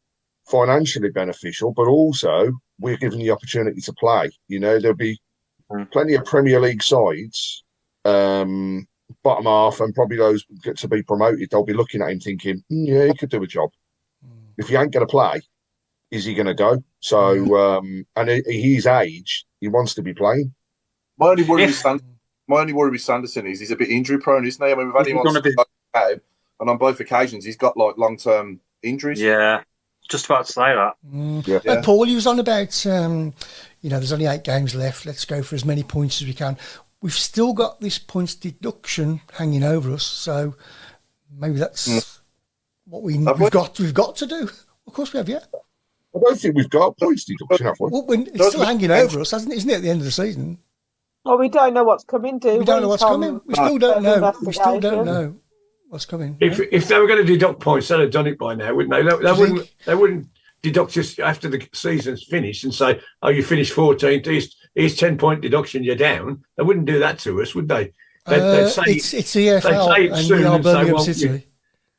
financially beneficial, but also we're given the opportunity to play. You know, there'll be plenty of Premier League sides, bottom half, and probably those get to be promoted. They'll be looking at him thinking, yeah, he could do a job. If he ain't going to play, is he going to go? So, and his age, he wants to be playing. My only worry with Sanderson is he's a bit injury prone, isn't he? I mean, we've had him on and on both occasions he's got like long term injuries. Yeah, just about to say that. And Paul, he was on about, there's only 8 games left. Let's go for as many points as we can. We've still got this points deduction hanging over us, so maybe that's what we've got to do. Of course we have, yeah. I don't think we've got points deduction, have we? Well, it's still hanging over us, isn't it, at the end of the season? Well, we don't know what's coming, do we? We don't know what's coming. We still don't know. We still don't know what's coming. If they were going to deduct points, they'd have done it by now, wouldn't they? They wouldn't deduct just after the season's finished and say, "Oh, you finished 14th. Here's 10-point deduction. You're down." They wouldn't do that to us, would they? They'd say it's the EFL, and we are Birmingham City.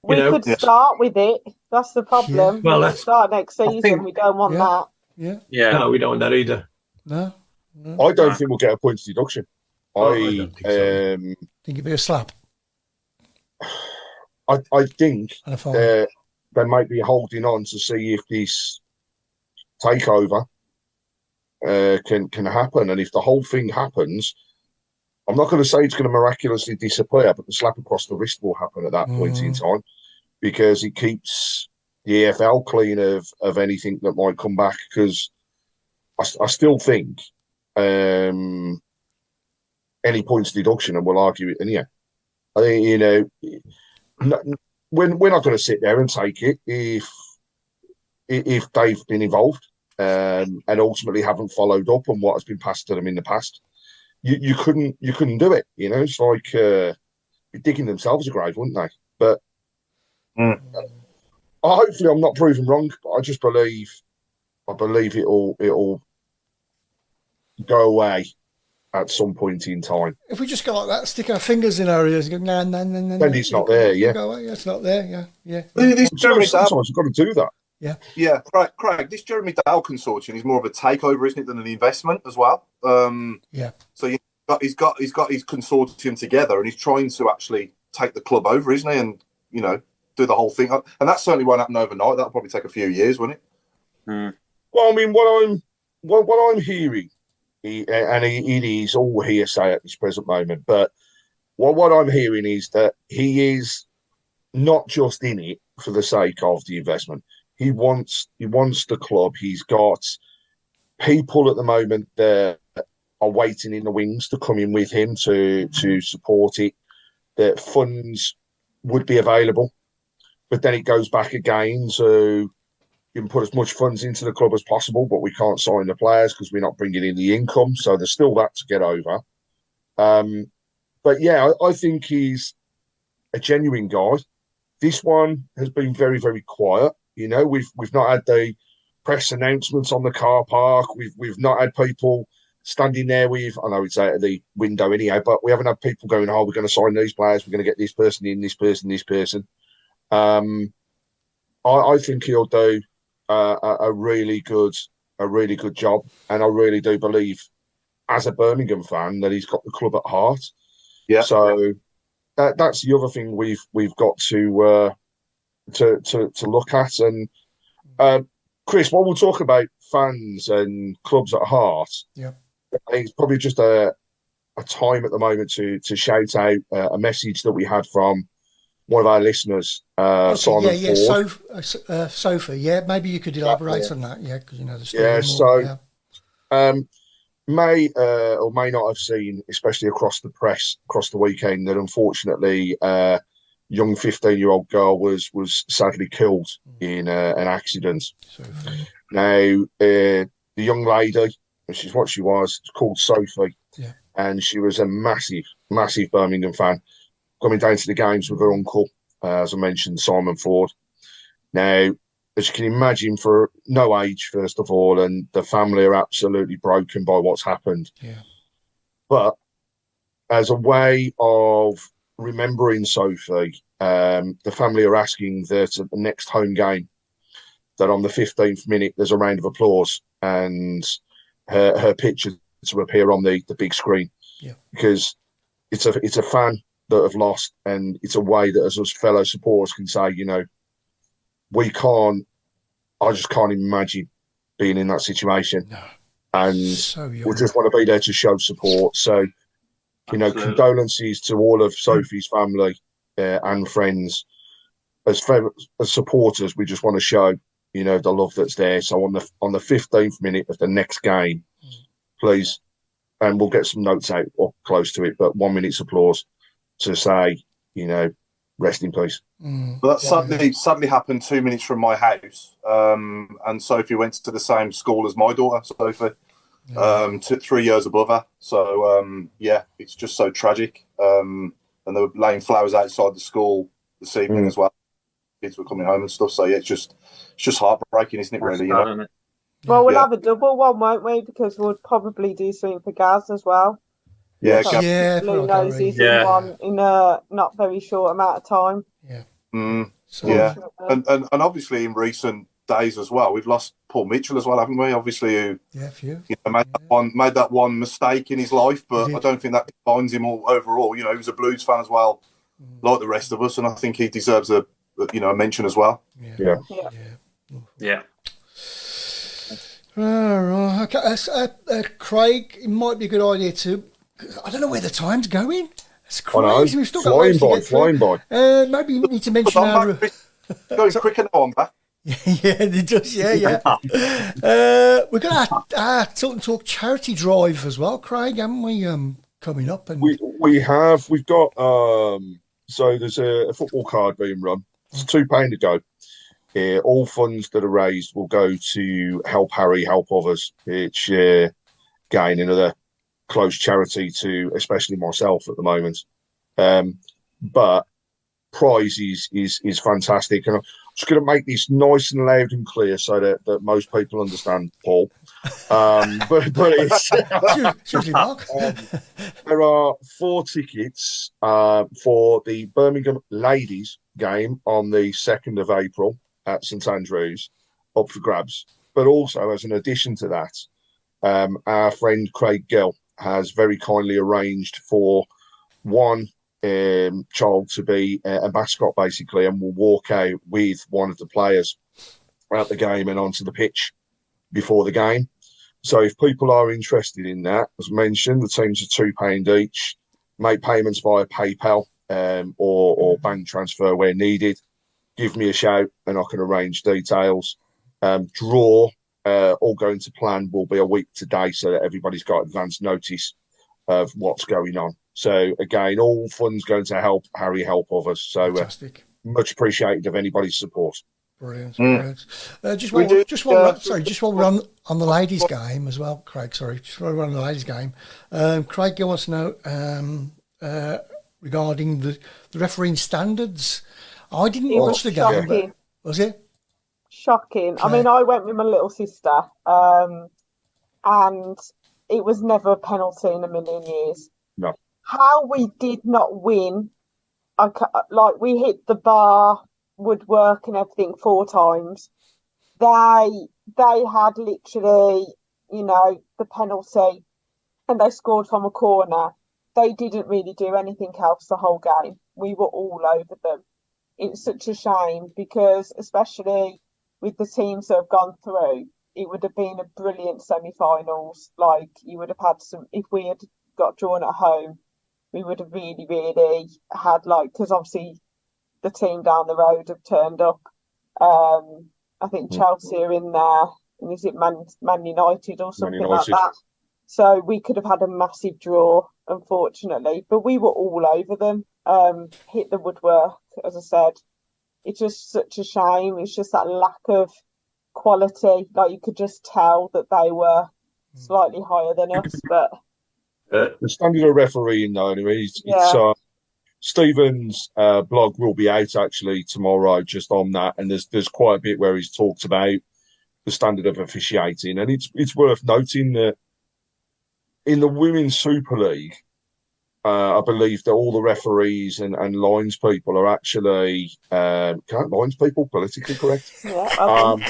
We could start with it. That's the problem. Yeah. Well, let's start next season. We don't want that. Yeah. No, we don't want that either. No. I don't think we'll get a points deduction. I don't think so. Think it'd be a slap. I think And a fine. they might be holding on to see if this takeover can happen, and if the whole thing happens, I'm not going to say it's going to miraculously disappear, but the slap across the wrist will happen at that point in time, because it keeps the EFL clean of anything that might come back. Because I still think any points deduction, and we'll argue it, and I think we're not going to sit there and take it if they've been involved and ultimately haven't followed up on what has been passed to them in the past. You couldn't do it. It's like digging themselves a grave, wouldn't they? But hopefully I'm not proven wrong. But I just believe it'll go away at some point in time. If we just go like that, stick our fingers in our ears and go, no. Then it's not there, Go away. It's not there, yeah. Sometimes we've got to do that. Yeah, Craig, this Jeremy Dale consortium is more of a takeover, isn't it, than an investment as well? So he's got his consortium together, and he's trying to actually take the club over, isn't he? And do the whole thing, and that certainly won't happen overnight. That'll probably take a few years, won't it? Well, I mean, what I'm hearing, and it is all hearsay at this present moment, but what I'm hearing is that he is not just in it for the sake of the investment. He wants the club. He's got people at the moment that are waiting in the wings to come in with him to support it. That funds would be available, but then it goes back again. So you can put as much funds into the club as possible, but we can't sign the players because we're not bringing in the income. So there's still that to get over. But yeah, I think he's a genuine guy. This one has been very, very quiet. We've not had the press announcements on the car park. We've not had people standing there with, I know it's out of the window anyhow, but we haven't had people going, "Oh, we're going to sign these players. We're going to get this person in, this person, this person." I think he'll do a really good job, and I really do believe, as a Birmingham fan, that he's got the club at heart. Yeah. So that's the other thing we've got to look at. And Chris, while we'll talk about fans and clubs at heart, I think it's probably just a time at the moment to shout out a message that we had from one of our listeners, Simon Ford. Sophie. Yeah, maybe you could elaborate on that. Yeah, because you know the story. Yeah, so may or may not have seen, especially across the press across the weekend, that unfortunately young 15-year-old girl was sadly killed in an accident. Now, the young lady, which is what she was called Sophie, and she was a massive Birmingham fan, coming down to the games with her uncle, as I mentioned, Simon Ford. Now, as you can imagine, for no age, first of all, and the family are absolutely broken by what's happened. Yeah. But as a way of remembering Sophie, the family are asking that at the next home game, that on the 15th minute, there's a round of applause and her picture to appear on the big screen. Yeah. Because it's a fan that have lost, and it's a way that as us fellow supporters can say, you know, I just can't imagine being in that situation. No. And we just want to be there to show support. So, you know, condolences to all of Sophie's family and friends. As supporters, we just want to show, you know, the love that's there. So on the 15th minute of the next game, please, and we'll get some notes out or close to it, but 1 minute's applause to say, you know, rest in peace. But that sadly happened 2 minutes from my house. And Sophie went to the same school as my daughter, Sophie, 3 years above her. So, it's just so tragic. And they were laying flowers outside the school this evening as well. Kids were coming home and stuff. So, yeah, it's just heartbreaking, isn't it, really? Bad, isn't it? Well, we'll have a double one, won't we? Because we'll probably do something for Gaz as well. Yeah, Blue Noses in one in a not very short amount of time. Yeah. And obviously in recent days as well, we've lost Paul Mitchell as well, haven't we? Obviously, who made that one mistake in his life, but I don't think that defines him all overall. You know, he was a Blues fan as well, like the rest of us, and I think he deserves a mention as well. Yeah. Okay, Craig, it might be a good idea to. I don't know where the time's going. It's crazy. We've still got flying by. Maybe you need to mention our. Going quicker now, I'm back. Yeah, it does. Yeah. We've got our Tilton Talk charity drive as well, Craig, haven't we? Coming up, and we have. We've got. So there's a football card being run. It's £2 to go. All funds that are raised will go to Help Harry, Help Others, which gain another close charity to especially myself at the moment. But prize is fantastic. And I'm just going to make this nice and loud and clear so that most people understand, Paul. But it's there are 4 tickets for the Birmingham ladies game on the 2nd of April at St Andrews up for grabs. But also, as an addition to that, our friend Craig Gill has very kindly arranged for one child to be a mascot, basically, and will walk out with one of the players out the game and onto the pitch before the game. So if people are interested in that, as mentioned, the teams are £2 each. Make payments via PayPal or bank transfer where needed. Give me a shout and I can arrange details. Draw, all going to plan, will be a week today so that everybody's got advance notice of what's going on. So again, all funds going to help Harry, help others. So much appreciated of anybody's support. Brilliant. Just while we're on the ladies' game as well, Craig. Sorry, just while we're on the ladies' game, Craig wants to know regarding the refereeing standards. I didn't watch the game. But, was it? Shocking. I mean, I went with my little sister, and it was never a penalty in a million years. No. How we did not win, we hit the bar, woodwork and everything 4 times. They had literally, the penalty, and they scored from a corner. They didn't really do anything else the whole game. We were all over them. It's such a shame because, especially with the teams that have gone through, it would have been a brilliant semi-finals. Like, you would have had if we had got drawn at home, we would have really, really had, because obviously the team down the road have turned up. I think Chelsea are in there, and is it Man United or something like that? So we could have had a massive draw, unfortunately, but we were all over them. Hit the woodwork, as I said. It's just such a shame. It's just that lack of quality. Like, you could just tell that they were slightly higher than us. But the standard of refereeing, though, anyway, Stephen's blog will be out actually tomorrow, just on that, and there's quite a bit where he's talked about the standard of officiating, and it's worth noting that in the Women's Super League, I believe that all the referees and lines people are actually lines people politically correct?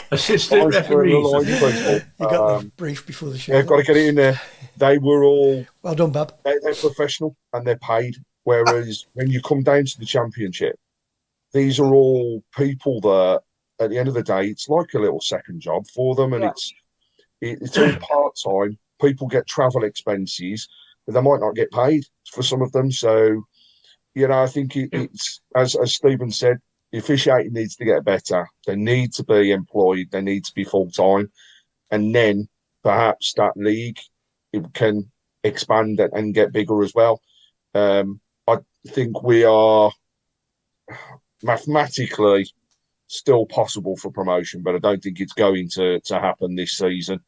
Assistant referees. You got the brief before the show. Yeah, I've got to get it in there. They were all well done, Bab. They're professional and they're paid. Whereas when you come down to the Championship, these are all people that, at the end of the day, it's like a little second job for them, and it's all part time. People get travel expenses, but they might not get paid for some of them. So, I think it's as Stephen said, the officiating needs to get better. They need to be employed. They need to be full time, and then perhaps that league can expand and get bigger as well. I think we are mathematically still possible for promotion, but I don't think it's going to happen this season.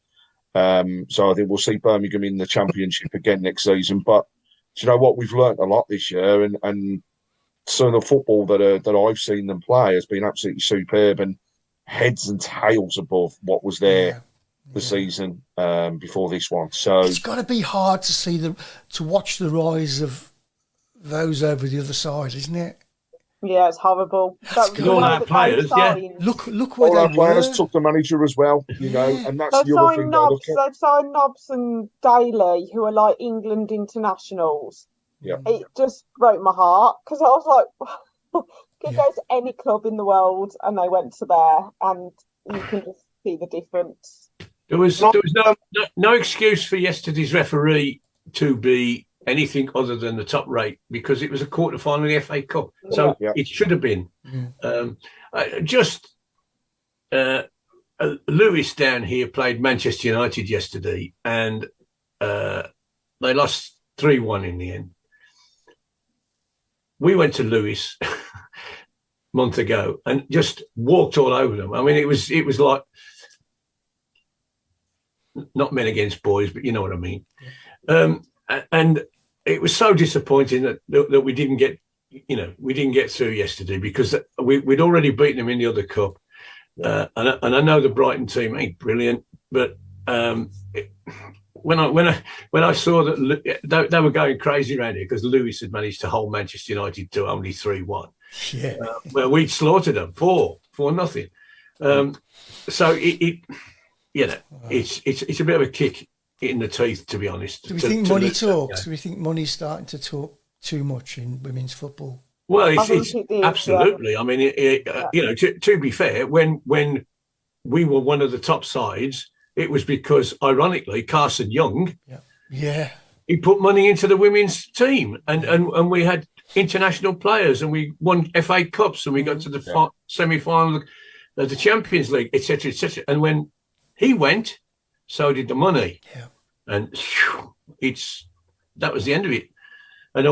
So I think we'll see Birmingham in the Championship again next season. But do you know what? We've learnt a lot this year, and some of the football that I've seen them play has been absolutely superb and heads and tails above what was there the season before this one. So it's got to be hard to see to watch the rise of those over the other side, isn't it? Yeah, it's horrible. All our players, Look where all our they players were. took the manager as well, and that's They've the other thing. They've signed Nobbs and Daly, who are like England internationals. Yeah, it just broke my heart because I was like, could go to any club in the world, and they went to there, and you can just see the difference. There was no excuse for yesterday's referee to be anything other than the top rate, because it was a quarter final of the FA Cup, so it should have been. Lewis down here played Manchester United yesterday, and they lost 3-1 in the end. We went to Lewis a month ago and just walked all over them. I mean, it was like, not men against boys, but you know what I mean. And it was so disappointing that we didn't get through yesterday, because we'd already beaten them in the other cup. And I know the Brighton team ain't brilliant, but when I saw that they were going crazy around here because Lewis had managed to hold Manchester United to only 3-1, where we'd slaughtered them 4-0. So it's a bit of a kick in the teeth, to be honest. Do we think money talks? Do we think money's starting to talk too much in women's football? Well, it's absolutely. I mean, to be fair, when we were one of the top sides, it was because, ironically, Carson Young, he put money into the women's team, and we had international players, and we won FA Cups, and we got to the semi-final of the Champions League, etc., etc. And when he went, so did the money, and that was the end of it. And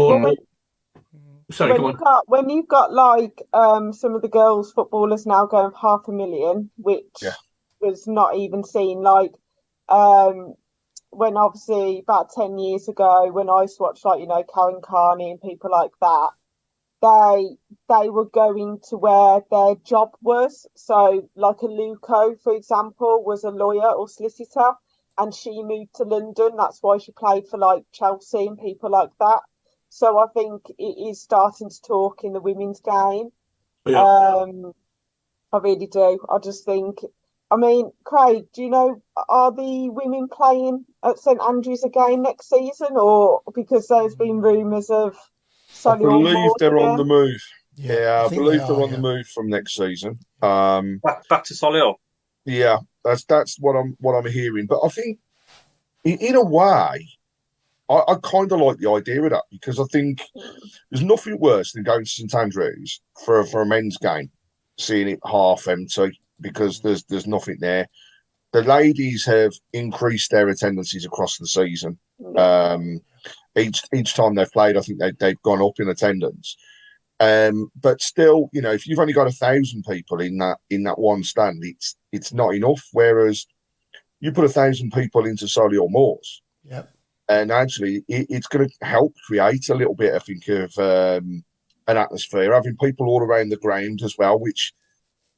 sorry, go on. When you've got like some of the girls' footballers now going for $500,000, which was not even seen. Like when obviously about 10 years ago, when I used to watch Karen Carney and people like that, they were going to where their job was. So like a Luco, for example, was a lawyer or solicitor, and she moved to London. That's why she played for like Chelsea and people like that. So I think it is starting to talk in the women's game. I really do. I just think, I mean, Craig, do you know, are the women playing at St Andrews again next season, or because there's been rumours of I believe they're on the move. I believe they're on the move from next season. Back to Solihull. Yeah, that's what I'm hearing. But I think, in a way, I kind of like the idea of that because I think there's nothing worse than going to St Andrews for a men's game, seeing it half empty because there's nothing there. The ladies have increased their attendances across the season. Each time they've played, I think they've gone up in attendance. But still, you know, if you've only got 1,000 people in that one stand, it's not enough. Whereas you put 1,000 people into Solihull Moors, and actually it's going to help create a little bit, I think, of an atmosphere, having people all around the ground as well, which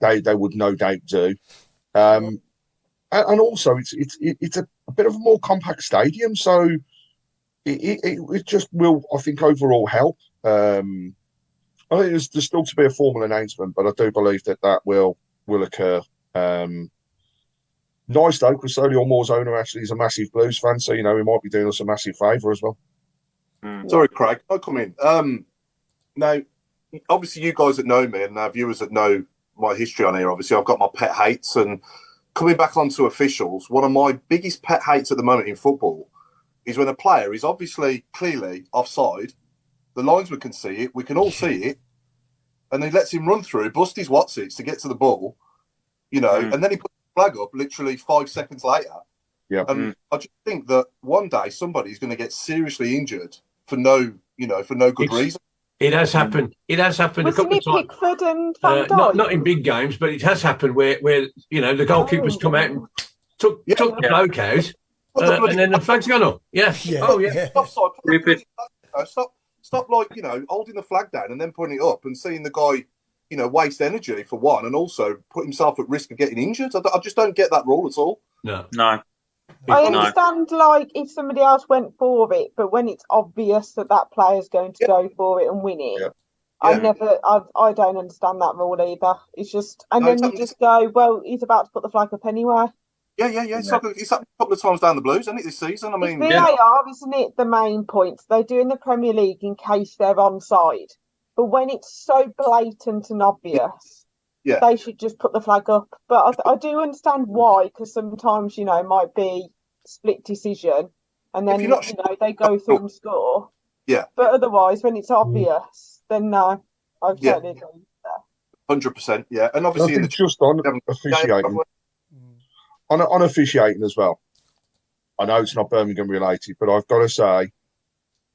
they would no doubt do. And also it's a bit of a more compact stadium, so it just will, I think, overall help. I think there's still to be a formal announcement, but I do believe that will occur. Nice though, because Solihull Moors owner actually is a massive Blues fan, so you know he might be doing us a massive favour as well. Sorry, Craig, I'll come in. Now, obviously, you guys that know me and our viewers that know my history on here, obviously, I've got my pet hates. And coming back onto officials, one of my biggest pet hates at the moment in football is when a player is obviously clearly offside. The linesman can see it, we can all see it, and he lets him run through, bust his whatsits to get to the ball, you know, and then he puts the flag up literally 5 seconds later. Yeah. And I just think that one day somebody's going to get seriously injured for no good reason. It has happened. It has happened a couple of times. Pickford and Van Dijk? Not in big games, but it has happened where you know the goalkeeper's come out and took the bloke out, and then the flag's gone up. Yeah. Oh yeah. Stop, like, you know, holding the flag down and then putting it up and seeing the guy, you know, waste energy for one, and also put himself at risk of getting injured. I just don't get that rule at all. No. I understand, like, if somebody else went for it, but when it's obvious that player's going to go for it and win it, I don't understand that rule either. It's just, and then you just go, well, he's about to put the flag up anyway. Yeah. It's happened a couple of times down the Blues, isn't it, this season? I mean, it's VAR, isn't it, the main point? They do in the Premier League in case they're onside. But when it's so blatant and obvious, they should just put the flag up. But I do understand why, because sometimes, you know, it might be split decision, and then, they go through and score. Yeah. But otherwise, when it's obvious, then no, I certainly agree with that. 100%, yeah. And obviously, just on officiating. On officiating as well, I know it's not Birmingham related, but I've got to say,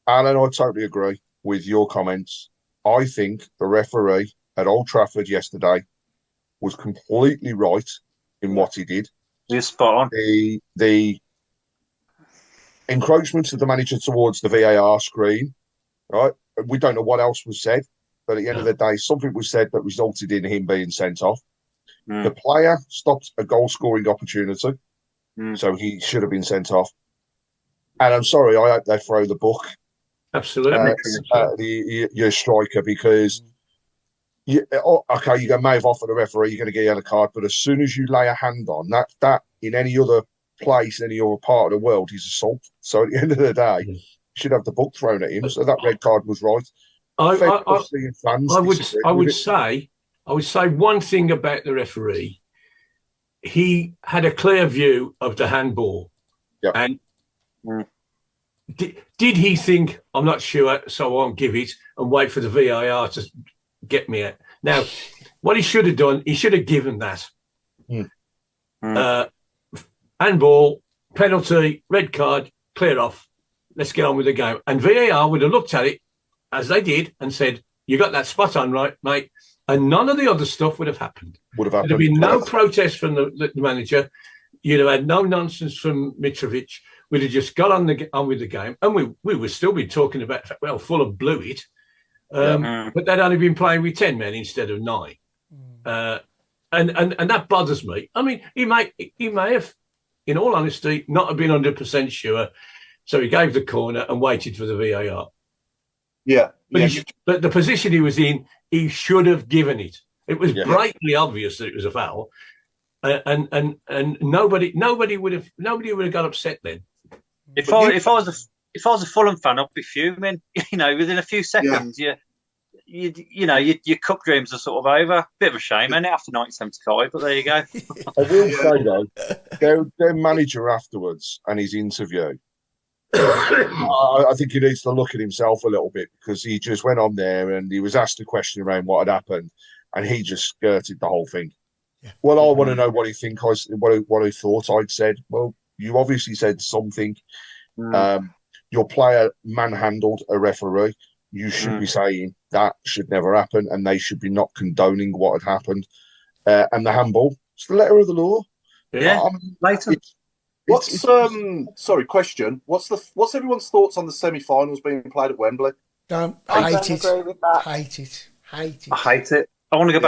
Alan, I totally agree with your comments. I think the referee at Old Trafford yesterday was completely right in what he did. You're spot on. The encroachment of the manager towards the VAR screen, right? We don't know what else was said, but at the end of the day, something was said that resulted in him being sent off. The player stopped a goal-scoring opportunity, so he should have been sent off. And I'm sorry, I hope they throw the book. Absolutely. Your striker, because you may have offered a referee, you're going to get a yellow card, but as soon as you lay a hand on that in any other place, any other part of the world, is assault. So at the end of the day, you should have the book thrown at him. So that red card was right. I would say one thing about the referee. He had a clear view of the handball. Yep. And did he think, I'm not sure, so I won't give it and wait for the VAR to get me out? Now, what he should have done, he should have given that. Handball, penalty, red card, clear off. Let's get on with the game. And VAR would have looked at it, as they did, and said, you got that spot on right, mate. And none of the other stuff would have happened. There'd have been no protest from the manager. You'd have had no nonsense from Mitrovic. We'd have just got on with the game. And we would still be talking about, well, Fulham blew it. But they'd only been playing with 10 men instead of 9. And that bothers me. I mean, he may have, in all honesty, not have been 100% sure. So he gave the corner and waited for the VAR. Yeah. But the position he was in, he should have given it. It was blatantly obvious that it was a foul, and nobody would have got upset then. If I was a Fulham fan, I'd be fuming. You know, within a few seconds, your cup dreams are sort of over. Bit of a shame, isn't it, after 1975? But there you go. I will say though, their manager afterwards and his interview, I think he needs to look at himself a little bit, because he just went on there and he was asked a question around what had happened, and he just skirted the whole thing. Yeah. Well, I want to know what he what he thought I'd said. Well, you obviously said something. Your player manhandled a referee. You should be saying that should never happen, and they should be not condoning what had happened. And the handball, it's the letter of the law. Yeah, blatant. Sorry, question. What's everyone's thoughts on the semi-finals being played at Wembley? I don't agree with that. Hate it. I hate it. I want to go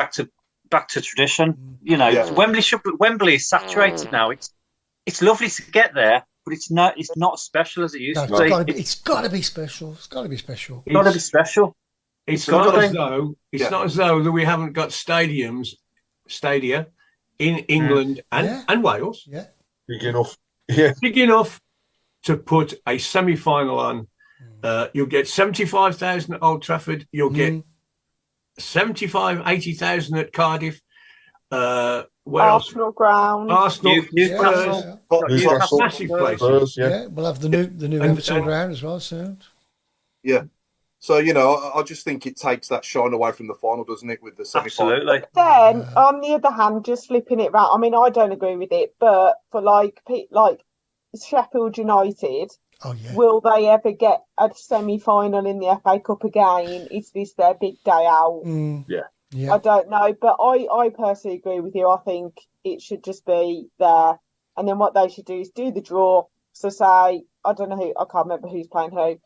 back to tradition. You know, Wembley is saturated now. It's lovely to get there, but it's not special as it used to be. It's got to be special. It's got to be special. It's got to be special. It's not as though that we haven't got stadia in England and Wales. Yeah. Big enough. Yeah. Big enough to put a semi-final on. You'll get 75,000 at Old Trafford. You'll get 80,000 at Cardiff. Arsenal ground. Arsenal. Newcastle. Massive place. We'll have the new Everton ground as well soon. Yeah. So, you know, I just think it takes that shine away from the final, doesn't it, with the semi-final? Absolutely. Then, on the other hand, just flipping it round, I mean, I don't agree with it, but for like Sheffield United, will they ever get a semi-final in the FA Cup again? Is this their big day out? Yeah. I don't know, but I personally agree with you. I think it should just be there. And then what they should do is do the draw. So say, I don't know I can't remember who's playing who.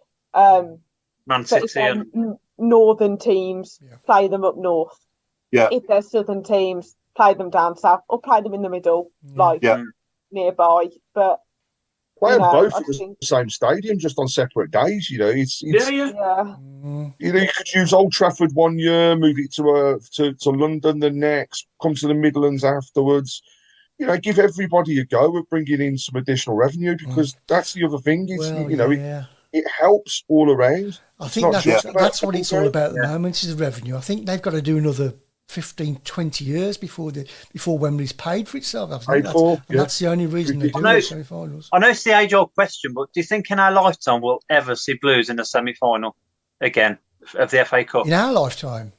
Man City and northern teams, play them up north. Yeah. If they're southern teams, play them down south, or play them in the middle, nearby. But play them both at the same stadium, just on separate days. You know, it's yeah. You know, you could use Old Trafford one year, move it to London the next, come to the Midlands afterwards. You know, give everybody a go at bringing in some additional revenue, because that's the other thing. It's it helps all around. I think that's what it's all about at the moment, is the revenue. I think they've got to do another 15, 20 years before Wembley's paid for itself. That's the only reason they do the semi-finals. I know it's the age-old question, but do you think in our lifetime we'll ever see Blues in a semi-final again of the FA Cup? In our lifetime?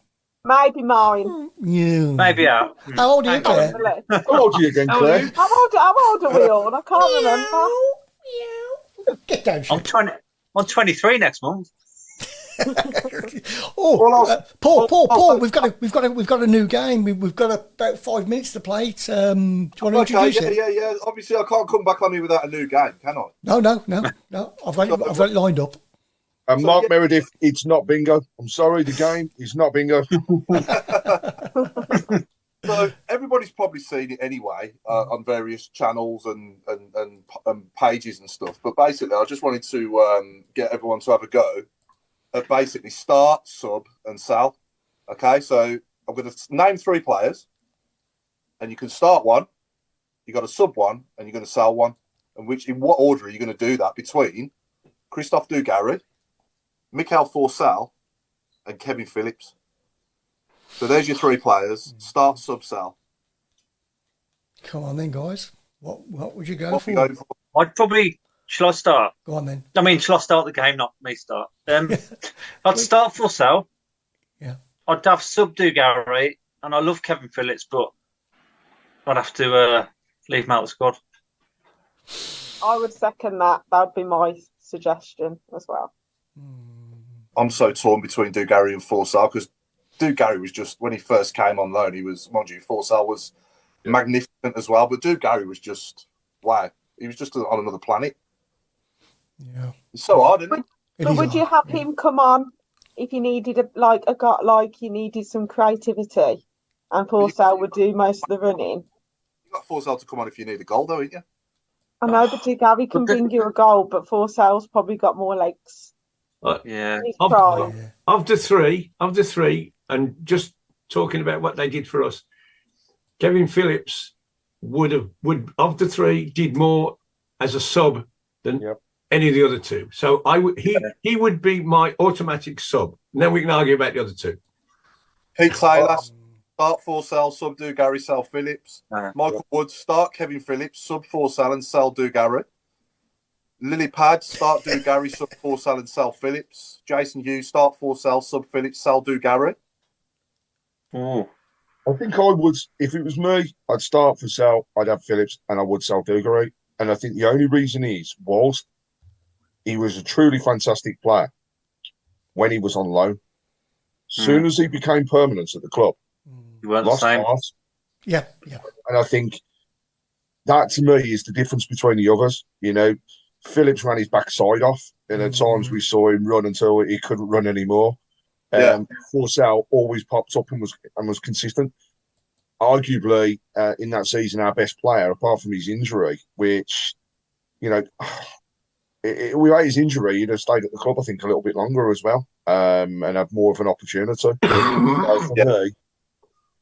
Maybe mine. Maybe out. How old are you, Claire? How old are you again, Claire? How old are we all? I can't remember. Get down, I'm 23 next month. Paul, we've got a new game. We've got about 5 minutes to play it. Do you want to introduce it? Yeah. Obviously, I can't come back on here without a new game, can I? No. I've got it lined up. And Mark Meredith, it's not bingo. I'm sorry, the game is not bingo. So everybody's probably seen it anyway on various channels and pages and stuff. But basically, I just wanted to get everyone to have a go at basically start, sub, and sell. Okay, so I'm going to name 3 players, and you can start one, you got to sub one, and you're going to sell one. And in what order are you going to do that between Christophe Dugarry, Michael Forsell, and Kevin Phillips? So there's your 3 players. Start, sub, sell. Come on then, guys. What would you go for? I'd probably... Shall I start? Go on then. I mean, shall I start the game? Not me start. I'd start Forsell. Yeah. I'd have sub Dugarry, and I love Kevin Phillips, but I'd have to leave him out of the squad. I would second that. That would be my suggestion as well. I'm so torn between Dugarry and Forsell, because Dugarry was just, when he first came on loan, he was, mind you, Forsell was magnificent as well, but Dugarry was just, wow. He was just on another planet. Yeah. It's so hard, isn't it? But would you have him come on if you needed you needed some creativity, and Forsell would do most of the running? You got Forsell to come on if you need a goal, though, ain't you? I know, but Dugarry can bring you a goal, but Forsell's probably got more legs. Yeah. Of the three, and just talking about what they did for us, Kevin Phillips would of the 3 did more as a sub than any of the other 2. So he would be my automatic sub. And then we can argue about the other 2. Pete Taylor, start Forsell, sub Dugarry, sell Phillips. Michael Wood, start Kevin Phillips, sub Forsell, and sell Dugarry. Lily Pad, start do Gary, sub Forsell and sell Phillips. Jason Hughes, start Forsell, sub Phillips, sell do Gary. Oh, I think I would, if it was me, I'd start for Sal, I'd have Phillips, and I would sell Dugarry. And I think the only reason was he was a truly fantastic player when he was on loan. Soon as he became permanent at the club, you weren't the lost same. heart. Yeah. And I think that, to me, is the difference between the others. You know, Phillips ran his backside off, and at times we saw him run until he couldn't run anymore. Forsell always popped up and was consistent. Arguably, in that season, our best player, apart from his injury, which, you know, without his injury, he'd have stayed at the club, I think, a little bit longer as well, and had more of an opportunity. So for me,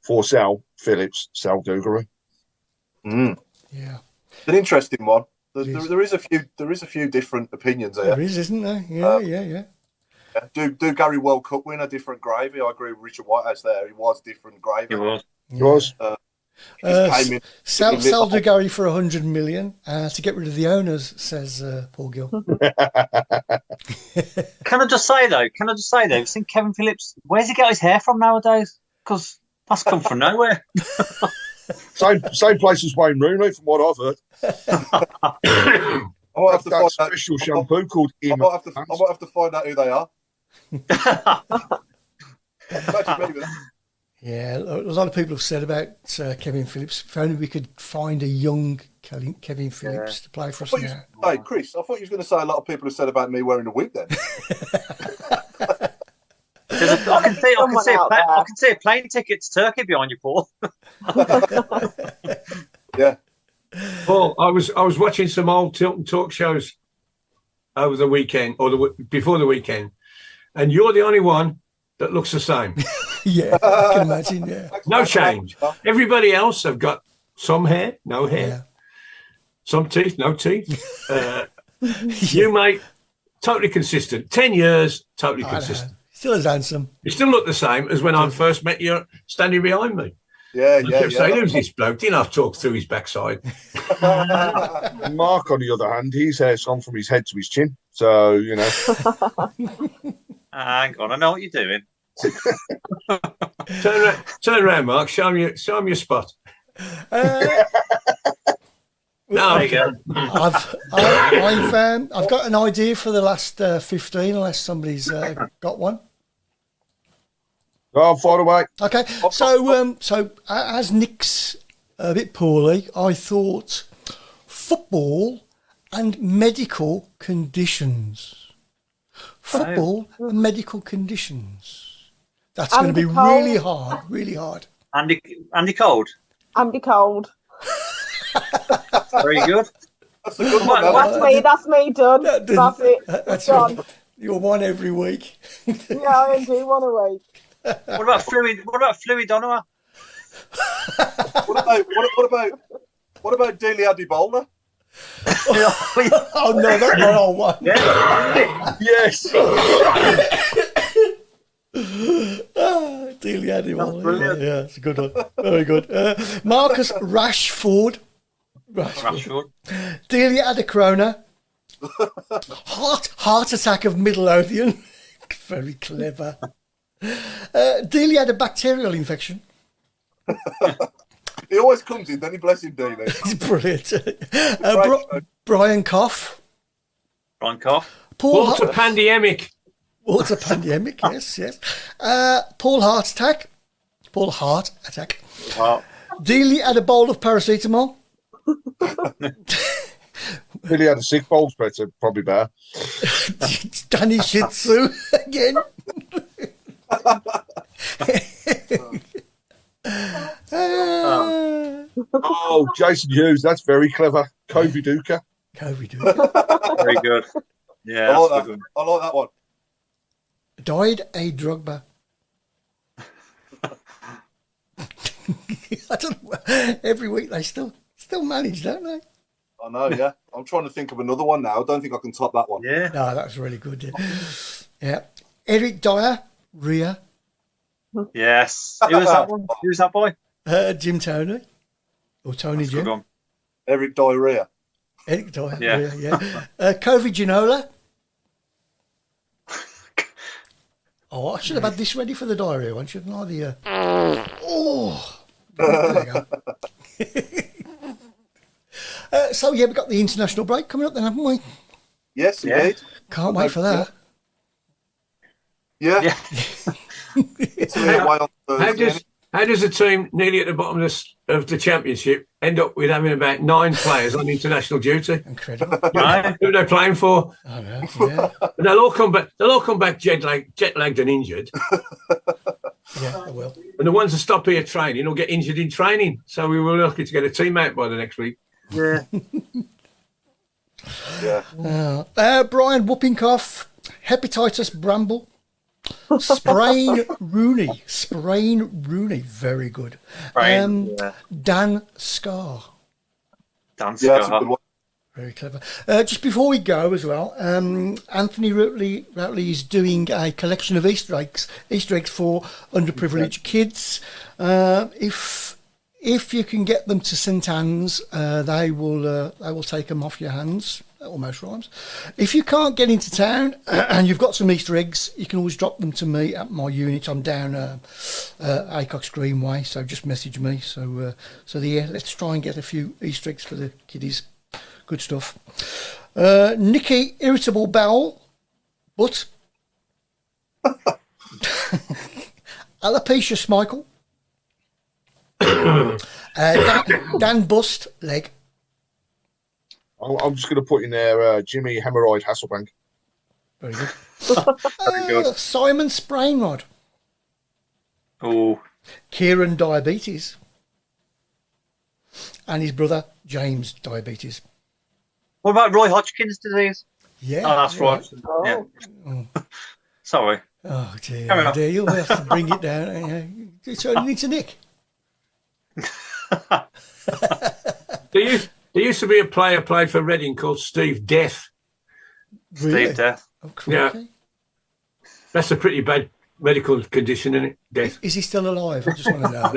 Forsell, Phillips, Sal Dugarry. Yeah. An interesting one. There is a few different opinions there. There is, isn't there? Yeah. Do Gary World Cup winner, different gravy? I agree with Richard Whitehouse there. He was different gravy. He was. Came in. Sell to Gary for 100 million to get rid of the owners, says Paul Gill. Can I just say though, you've seen Kevin Phillips, where's he got his hair from nowadays? Because that's come from nowhere. Same place as Wayne Rooney, from what I've heard. I might have to find out. Special shampoo called I might have to find out who they are. Imagine me with that. Yeah, a lot of people have said about Kevin Phillips. If only we could find a young Kevin Phillips to play for us now. Hey, Chris, I thought you were going to say a lot of people have said about me wearing a wig then. I can see a plane ticket to Turkey behind you, Paul. Yeah. Paul, I was watching some old Tilton talk shows over the weekend before the weekend, and you're the only one that looks the same. Yeah, I can imagine. Yeah, no change. Everybody else have got some hair, no hair, some teeth, no teeth. You, mate, totally consistent. 10 years, totally consistent. Still as handsome. You still look the same as when I first met you standing behind me. Yeah. Saying, who's this bloke? Didn't have to talk through his backside. Mark, on the other hand, his hair's gone from his head to his chin. So, you know. Hang on, I know what you're doing. Turn around, Mark. Show him your spot. No, there you go. I've got an idea for the last 15, unless somebody's got one. Oh, far away. Okay, so as Nick's a bit poorly, I thought football and medical conditions. Football and medical conditions. That's going to be really hard. Andy Cold. Andy Cold. Very good. That's a good one. That's me done. That's it. That's done. You're one every week. Yeah, I do one a week. What about Fluid Donowa? What about Daily Adibola? Oh no, that's my old one. Yeah. Yes. Dealey Adibola. Yeah, it's a good one. Very good. Marcus Rashford. Delia Adacrona. Heart attack of Midlothian. Very clever. Delia had a bacterial infection. He always comes in, then he bless him, Delia. It's brilliant. Brian Cough. Walter Pandemic. Walter Pandemic, yes. Paul Heart Attack. Wow. Delia had a bowl of paracetamol. Really had a sick bowl spread, so probably better. Danny Shih Tzu again. Oh, Jason Hughes, that's very clever. Kobe Duka. Very good. Yeah, I like that one. Died a Drogba. I don't know. Every week they still manage, don't they? I know, yeah. I'm trying to think of another one now. I don't think I can top that one. Yeah. No, that was really good. Yeah. Eric Dyer, Ria. Yes. Who was that one? Who's that boy? Jim Tony. Or Tony That's Jim. Good one. Eric Diarrhea. Eric Dyer. Yeah. Kovi Ginola. Oh, I should have had this ready for the diary one, shouldn't I? There you go. So, we've got the international break coming up then, haven't we? Yes, indeed. Can't wait for that. Yeah. Italy away on Thursday. How does a team nearly at the bottom of the championship end up with having about 9 players on international duty? Incredible. Who are they playing for? I know, yeah. And they'll all come back jet-lagged and injured. Yeah, I will. And the ones that stop here training will get injured in training. So we were lucky to get a team out by the next week. Yeah. Brian whooping cough, hepatitis bramble, sprain Rooney, very good. Dan Scar. Dan Yeah, that's a Scar. good one. Very clever. Just before we go as well, Anthony Routley is doing a collection of Easter eggs for underprivileged kids. If you can get them to St Anne's, they will take them off your hands. That almost rhymes. If you can't get into town and you've got some Easter eggs, you can always drop them to me at my unit. I'm down Acox Greenway, so just message me. So let's try and get a few Easter eggs for the kiddies. Good stuff. Nikki, irritable bowel, but alopecia Schmeichel. Dan Bust, leg. I'm just going to put in there Jimmy Hemorrhoid Hasselbank. Very good. Simon Sprainrod. Oh. Kieran Diabetes. And his brother James Diabetes. What about Roy Hodgkin's disease? Yeah. Oh, that's right. Oh. Yeah. Sorry. Oh dear, you'll have to bring it down. It's only to Nick. There used to be a player played for Reading called Steve Death. Really? Steve Death. Oh, crikey. Yeah. That's a pretty bad medical condition, isn't it? Death. Is he still alive? I just want to know.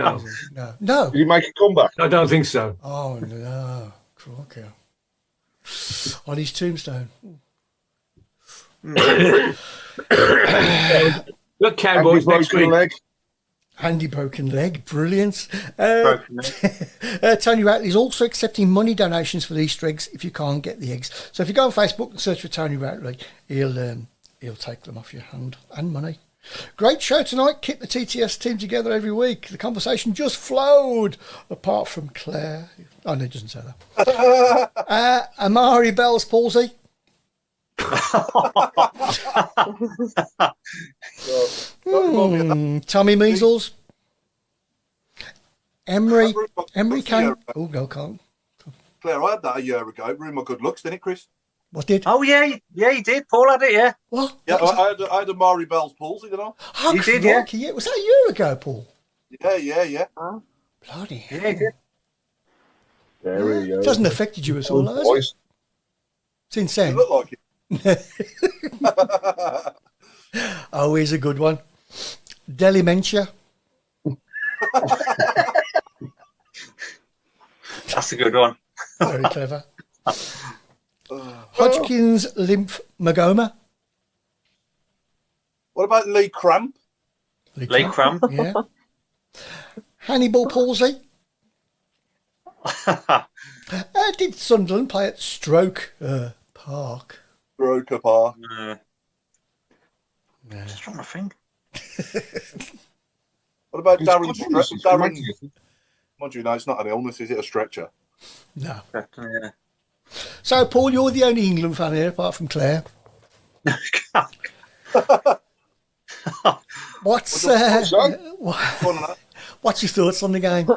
No. No. Did he make a comeback? I don't think so. Oh no, crikey. On his tombstone. Look, Cowboys next week. Leg. Handy broken leg, brilliant. Broken leg. Tony Ratley is also accepting money donations for the Easter eggs if you can't get the eggs. So if you go on Facebook and search for Tony Ratley, he'll take them off your hand and money. Great show tonight. Keep the TTS team together every week. The conversation just flowed, apart from Claire. Oh no, it doesn't say that. Amari Bell's palsy. Tommy Measles. Emery can. Oh no, can't. Claire, I had that a year ago. It ruined my good looks, didn't it, Chris? What did? Oh, yeah, he did. Paul had it, yeah. What? Yeah, I had a Mari Bell's palsy, you know? Oh, You did, yeah. crikey, was that a year ago, Paul? Yeah. Bloody hell. Yeah, he did. There we go. It hasn't affected you at all, has it? Boys. Since You then. look like it. Oh, here's a good one. Delimentia. That's a good one. Very clever. Hodgkin's lymphomagoma. What about Lee Cramp? Lee Cramp. Yeah. Hannibal palsy. Did Sunderland play at Stroke Park? Broker Park. Just trying to think. What about It's Darren? quite honest, Darren, it's mind you, no, it's not an illness, is it? A stretcher. No. Yeah. So, Paul, you're the only England fan here, apart from Claire. What's Go on, Anna. what's your thoughts on the game?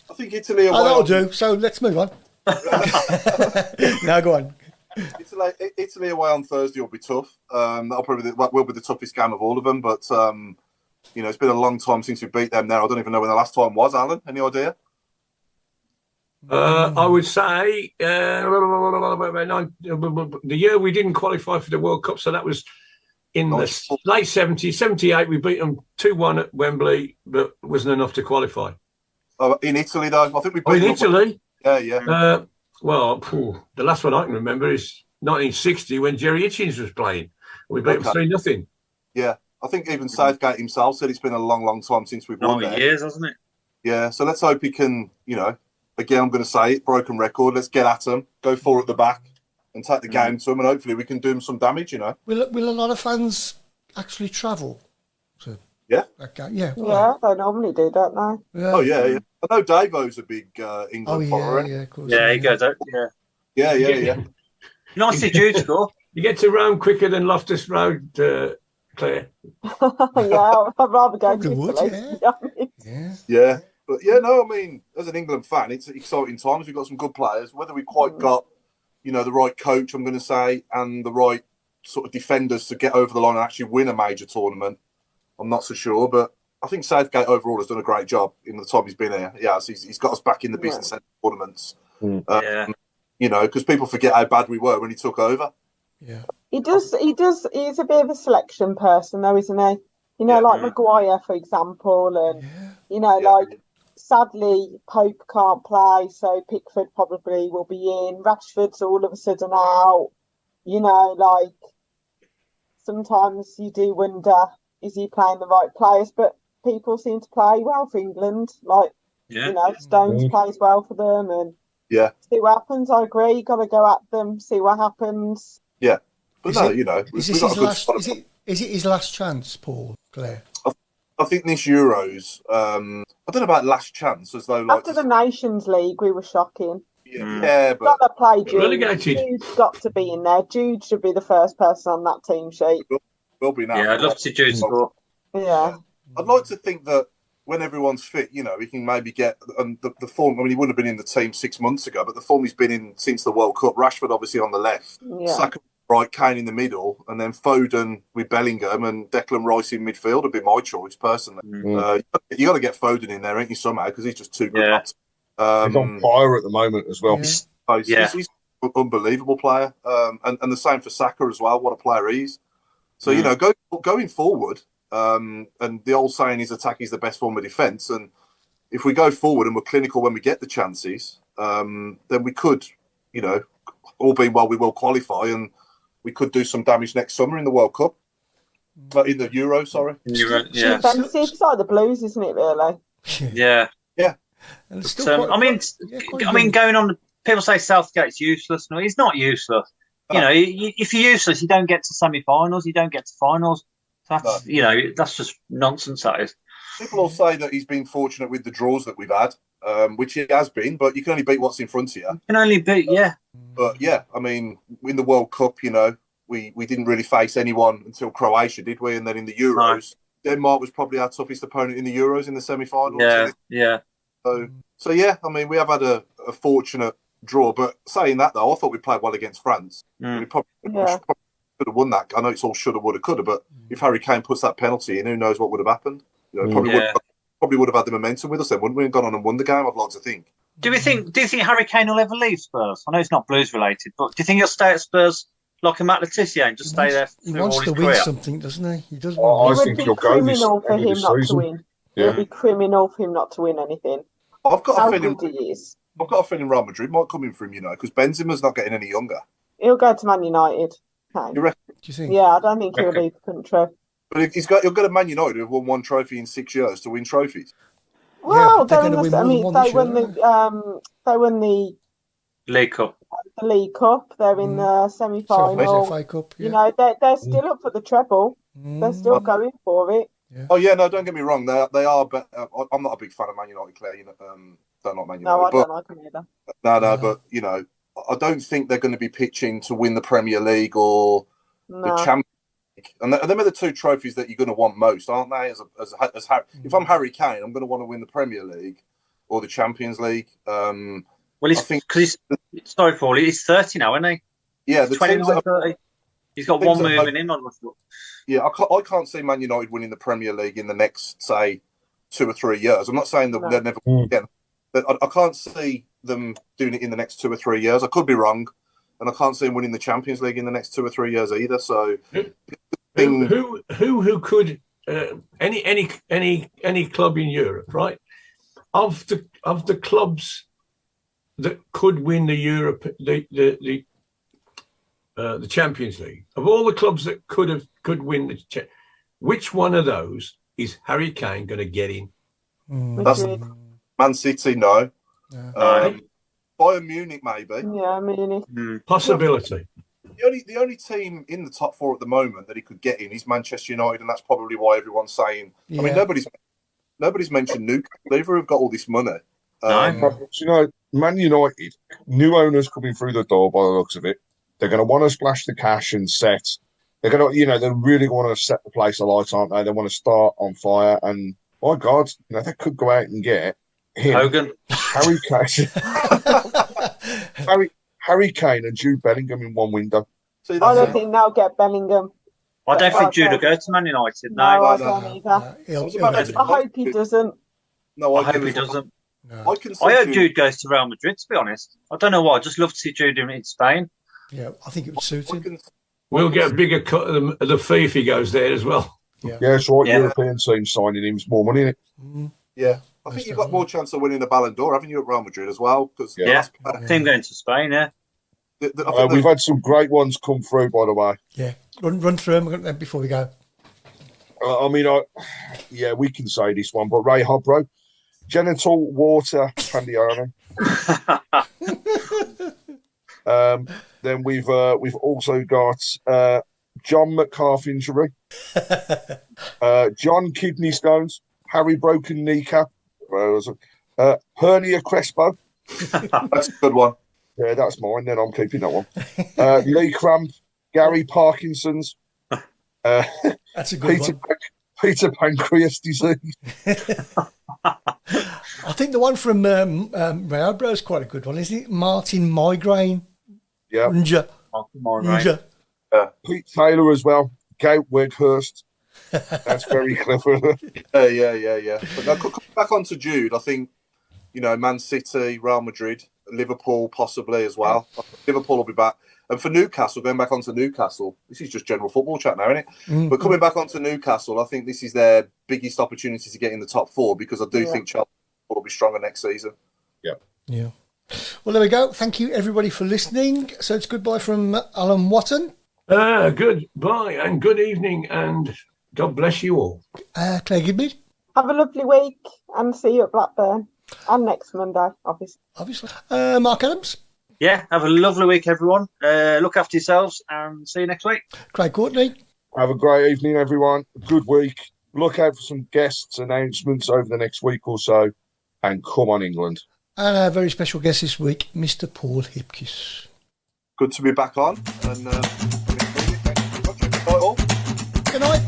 I think Italy away. Oh, that'll on, do. So let's move on. Now go on. Italy away on Thursday will be tough. That'll probably will be the toughest game of all of them. But it's been a long time since we beat them. Now I don't even know when the last time was. Alan, any idea? I would say the year we didn't qualify for the World Cup, so that was in the late 70s, 78. We beat them 2-1 at Wembley, but it wasn't enough to qualify. In Italy, though, I think we beat In Italy? Yeah. Well, the last one I can remember is 1960 when Jerry Hitchens was playing. We beat them 3-0. Yeah, I think even Southgate himself said it's been a long, long time since we've won there. Years, hasn't it? Yeah, so let's hope he can, again, I'm going to say it, broken record. Let's get at them, go forward at the back and take the game to them, and hopefully we can do them some damage, Will a lot of fans actually travel to that game? Yeah. Yeah, they normally do, don't they? Yeah. Oh, yeah. I know Davo's a big England follower. Yeah, of course. Yeah, he goes out. Yeah. Nice to Jude score. You get to Rome quicker than Loftus Road, Claire. Yeah, I'd rather go to Italy. Yeah. But I mean, as an England fan, it's exciting times. We've got some good players. Whether we quite got, the right coach, I'm going to say, and the right sort of defenders to get over the line and actually win a major tournament, I'm not so sure. But I think Southgate overall has done a great job in the time he's been here. Yeah, so he's got us back in the business end tournaments. Because people forget how bad we were when he took over. Yeah. He does. He's a bit of a selection person, though, isn't he? Like Maguire, for example, and sadly Pope can't play, so Pickford probably will be in. Rashford's all of a sudden out. Sometimes you do wonder, is he playing the right players? But people seem to play well for England. Stones plays well for them, and see what happens. I agree. You got to go at them, see what happens. Yeah, but is it his last chance, Paul, Claire? I think this Euros, I don't know about last chance, as though after the Nations League, we were shocking. Yeah, but got to play Jude. Relegated. Jude's got to be in there. Jude should be the first person on that team sheet. Will be now. Yeah, I'd love to see Jude score. Yeah, I'd like to think that when everyone's fit, he can maybe get the form. I mean, he wouldn't have been in the team 6 months ago, but the form he's been in since the World Cup. Rashford obviously on the left, Saka right, Kane in the middle, and then Foden with Bellingham and Declan Rice in midfield would be my choice personally. You got to get Foden in there, ain't you, somehow? Because he's just too good. He's on fire at the moment as well. He's an unbelievable player, and the same for Saka as well. What a player he is. So going forward. And the old saying is attack is the best form of defence. And if we go forward and we're clinical when we get the chances, then we could, all being well, we will qualify and we could do some damage next summer in the World Cup. In the Euro, sorry. Yeah. It's like the Blues, isn't it, really? Yeah. And I mean, going on, people say Southgate's useless. No, he's not useless. If you're useless, you don't get to semi-finals, you don't get to finals. That's that's just nonsense. That is. People will say that he's been fortunate with the draws that we've had, which he has been. But you can only beat what's in front of you. You can only beat, But I mean, in the World Cup, we didn't really face anyone until Croatia, did we? And then in the Euros, Denmark was probably our toughest opponent in the Euros in the semi-final. Yeah. So I mean, we have had a fortunate draw. But saying that though, I thought we played well against France. We probably could have won that. I know it's all shoulda, woulda, coulda, but if Harry Kane puts that penalty in, who knows what would have happened? Probably would have had the momentum with us then, wouldn't we? And gone on and won the game. I'd like to think. Do you think Harry Kane will ever leave Spurs? I know it's not Blues related, but do you think he'll stay at Spurs like a Matt Letizia and just stay there? He wants to win something, doesn't he? He does. I think he'll go this for him not to win. It would be criminal for him not to win anything. I've got a feeling. He is. I've got a feeling Real Madrid might come in for him, because Benzema's not getting any younger. He'll go to Man United. You reckon? Do you think? Yeah, I don't think he'll leave the country. But he'll go to Man United who've won one trophy in 6 years to win trophies. Well, they won the League Cup. The League Cup. They're in the semi-final. FA Cup. They're still up for the treble. They're still going for it. Yeah. Oh yeah, no, don't get me wrong. They are. But I'm not a big fan of Man United, Claire. Don't like Man United. No, I don't like them either. No, but I don't think they're going to be pitching to win the Premier League or the Champions League. And them are the two trophies that you're going to want most, aren't they? If I'm Harry Kane, I'm going to want to win the Premier League or the Champions League. Well, because sorry, Paul, he's 30 now, isn't he? Yeah, the 29, 30. He's got one move in him on the foot. Yeah, I can't see Man United winning the Premier League in the next, say, 2 or 3 years. I'm not saying that they're never again. I can't see them doing it in the next 2 or 3 years. I could be wrong, and I can't see them winning the Champions League in the next 2 or 3 years either. So, who could any club in Europe, right? Of the clubs that could win the Champions League, of all the clubs that could win which one of those is Harry Kane going to get in? That's Man City, no. Bayern Munich, maybe. Yeah, Munich. Possibility. The only team in the top four at the moment that he could get in is Manchester United, and that's probably why everyone's saying. Yeah. I mean, nobody's mentioned Newcastle. They've got all this money. Man United, new owners coming through the door by the looks of it. They're going to want to splash the cash and set. They're going to, they really want to set the place alight, aren't they? They want to start on fire, and my God, they could go out and get him, Hogan, Harry Kane, Harry Kane, and Jude Bellingham in one window. I don't think they'll get Bellingham. I don't think Jude will go to Man United. No, I don't either. I hope he doesn't. No, I hope he doesn't. No. I hope Jude goes to Real Madrid, to be honest. I don't know why. I just love to see Jude in Spain. Yeah, I think it would suit him. We'll get a bigger cut of the fee if he goes there as well. Yeah, it's right. Yeah. European team signing him is more money, isn't it? Mm-hmm. Yeah. I think you've got more chance of winning a Ballon d'Or, haven't you, at Real Madrid as well? Team going to Spain, yeah. We've had some great ones come through, by the way. Yeah, run through them before we go. We can say this one, but Ray Hobro, genital water Candiani. Then we've also got John McCarthy injury, John kidney stones, Harry broken kneecap, hernia Crespo. That's a good one. Yeah, that's mine. Then I'm keeping that one. Lee Cramp, Gary Parkinson's. That's a good one. Peter Pancreas disease. I think the one from Railbro is quite a good one, isn't it? Martin Migraine. Yeah. Ninja. Pete Taylor as well. Gout Weghurst. That's very clever. Yeah. But now, coming back onto Jude, I think, Man City, Real Madrid, Liverpool possibly as well. Liverpool will be back. And for Newcastle, going back onto Newcastle, this is just general football chat now, isn't it? Mm-hmm. But coming back onto Newcastle, I think this is their biggest opportunity to get in the top four, because I do think Chelsea will be stronger next season. Yeah. Well, there we go. Thank you, everybody, for listening. So it's goodbye from Alan Watton. Goodbye and good evening, and God bless you all. Claire Giblin. Have a lovely week, and see you at Blackburn. And next Monday, obviously. Mark Adams. Yeah, have a lovely week, everyone. Look after yourselves, and see you next week. Craig Courtney. Have a great evening, everyone. Good week. Look out for some guests announcements over the next week or so. And come on, England. And our very special guest this week, Mr. Paul Hipkiss. Good to be back on. And good night.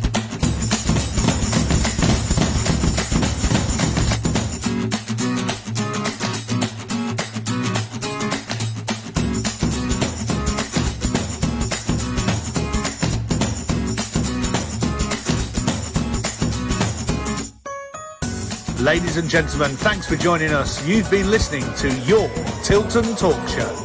Ladies and gentlemen, thanks for joining us. You've been listening to your Tilton Talk Show.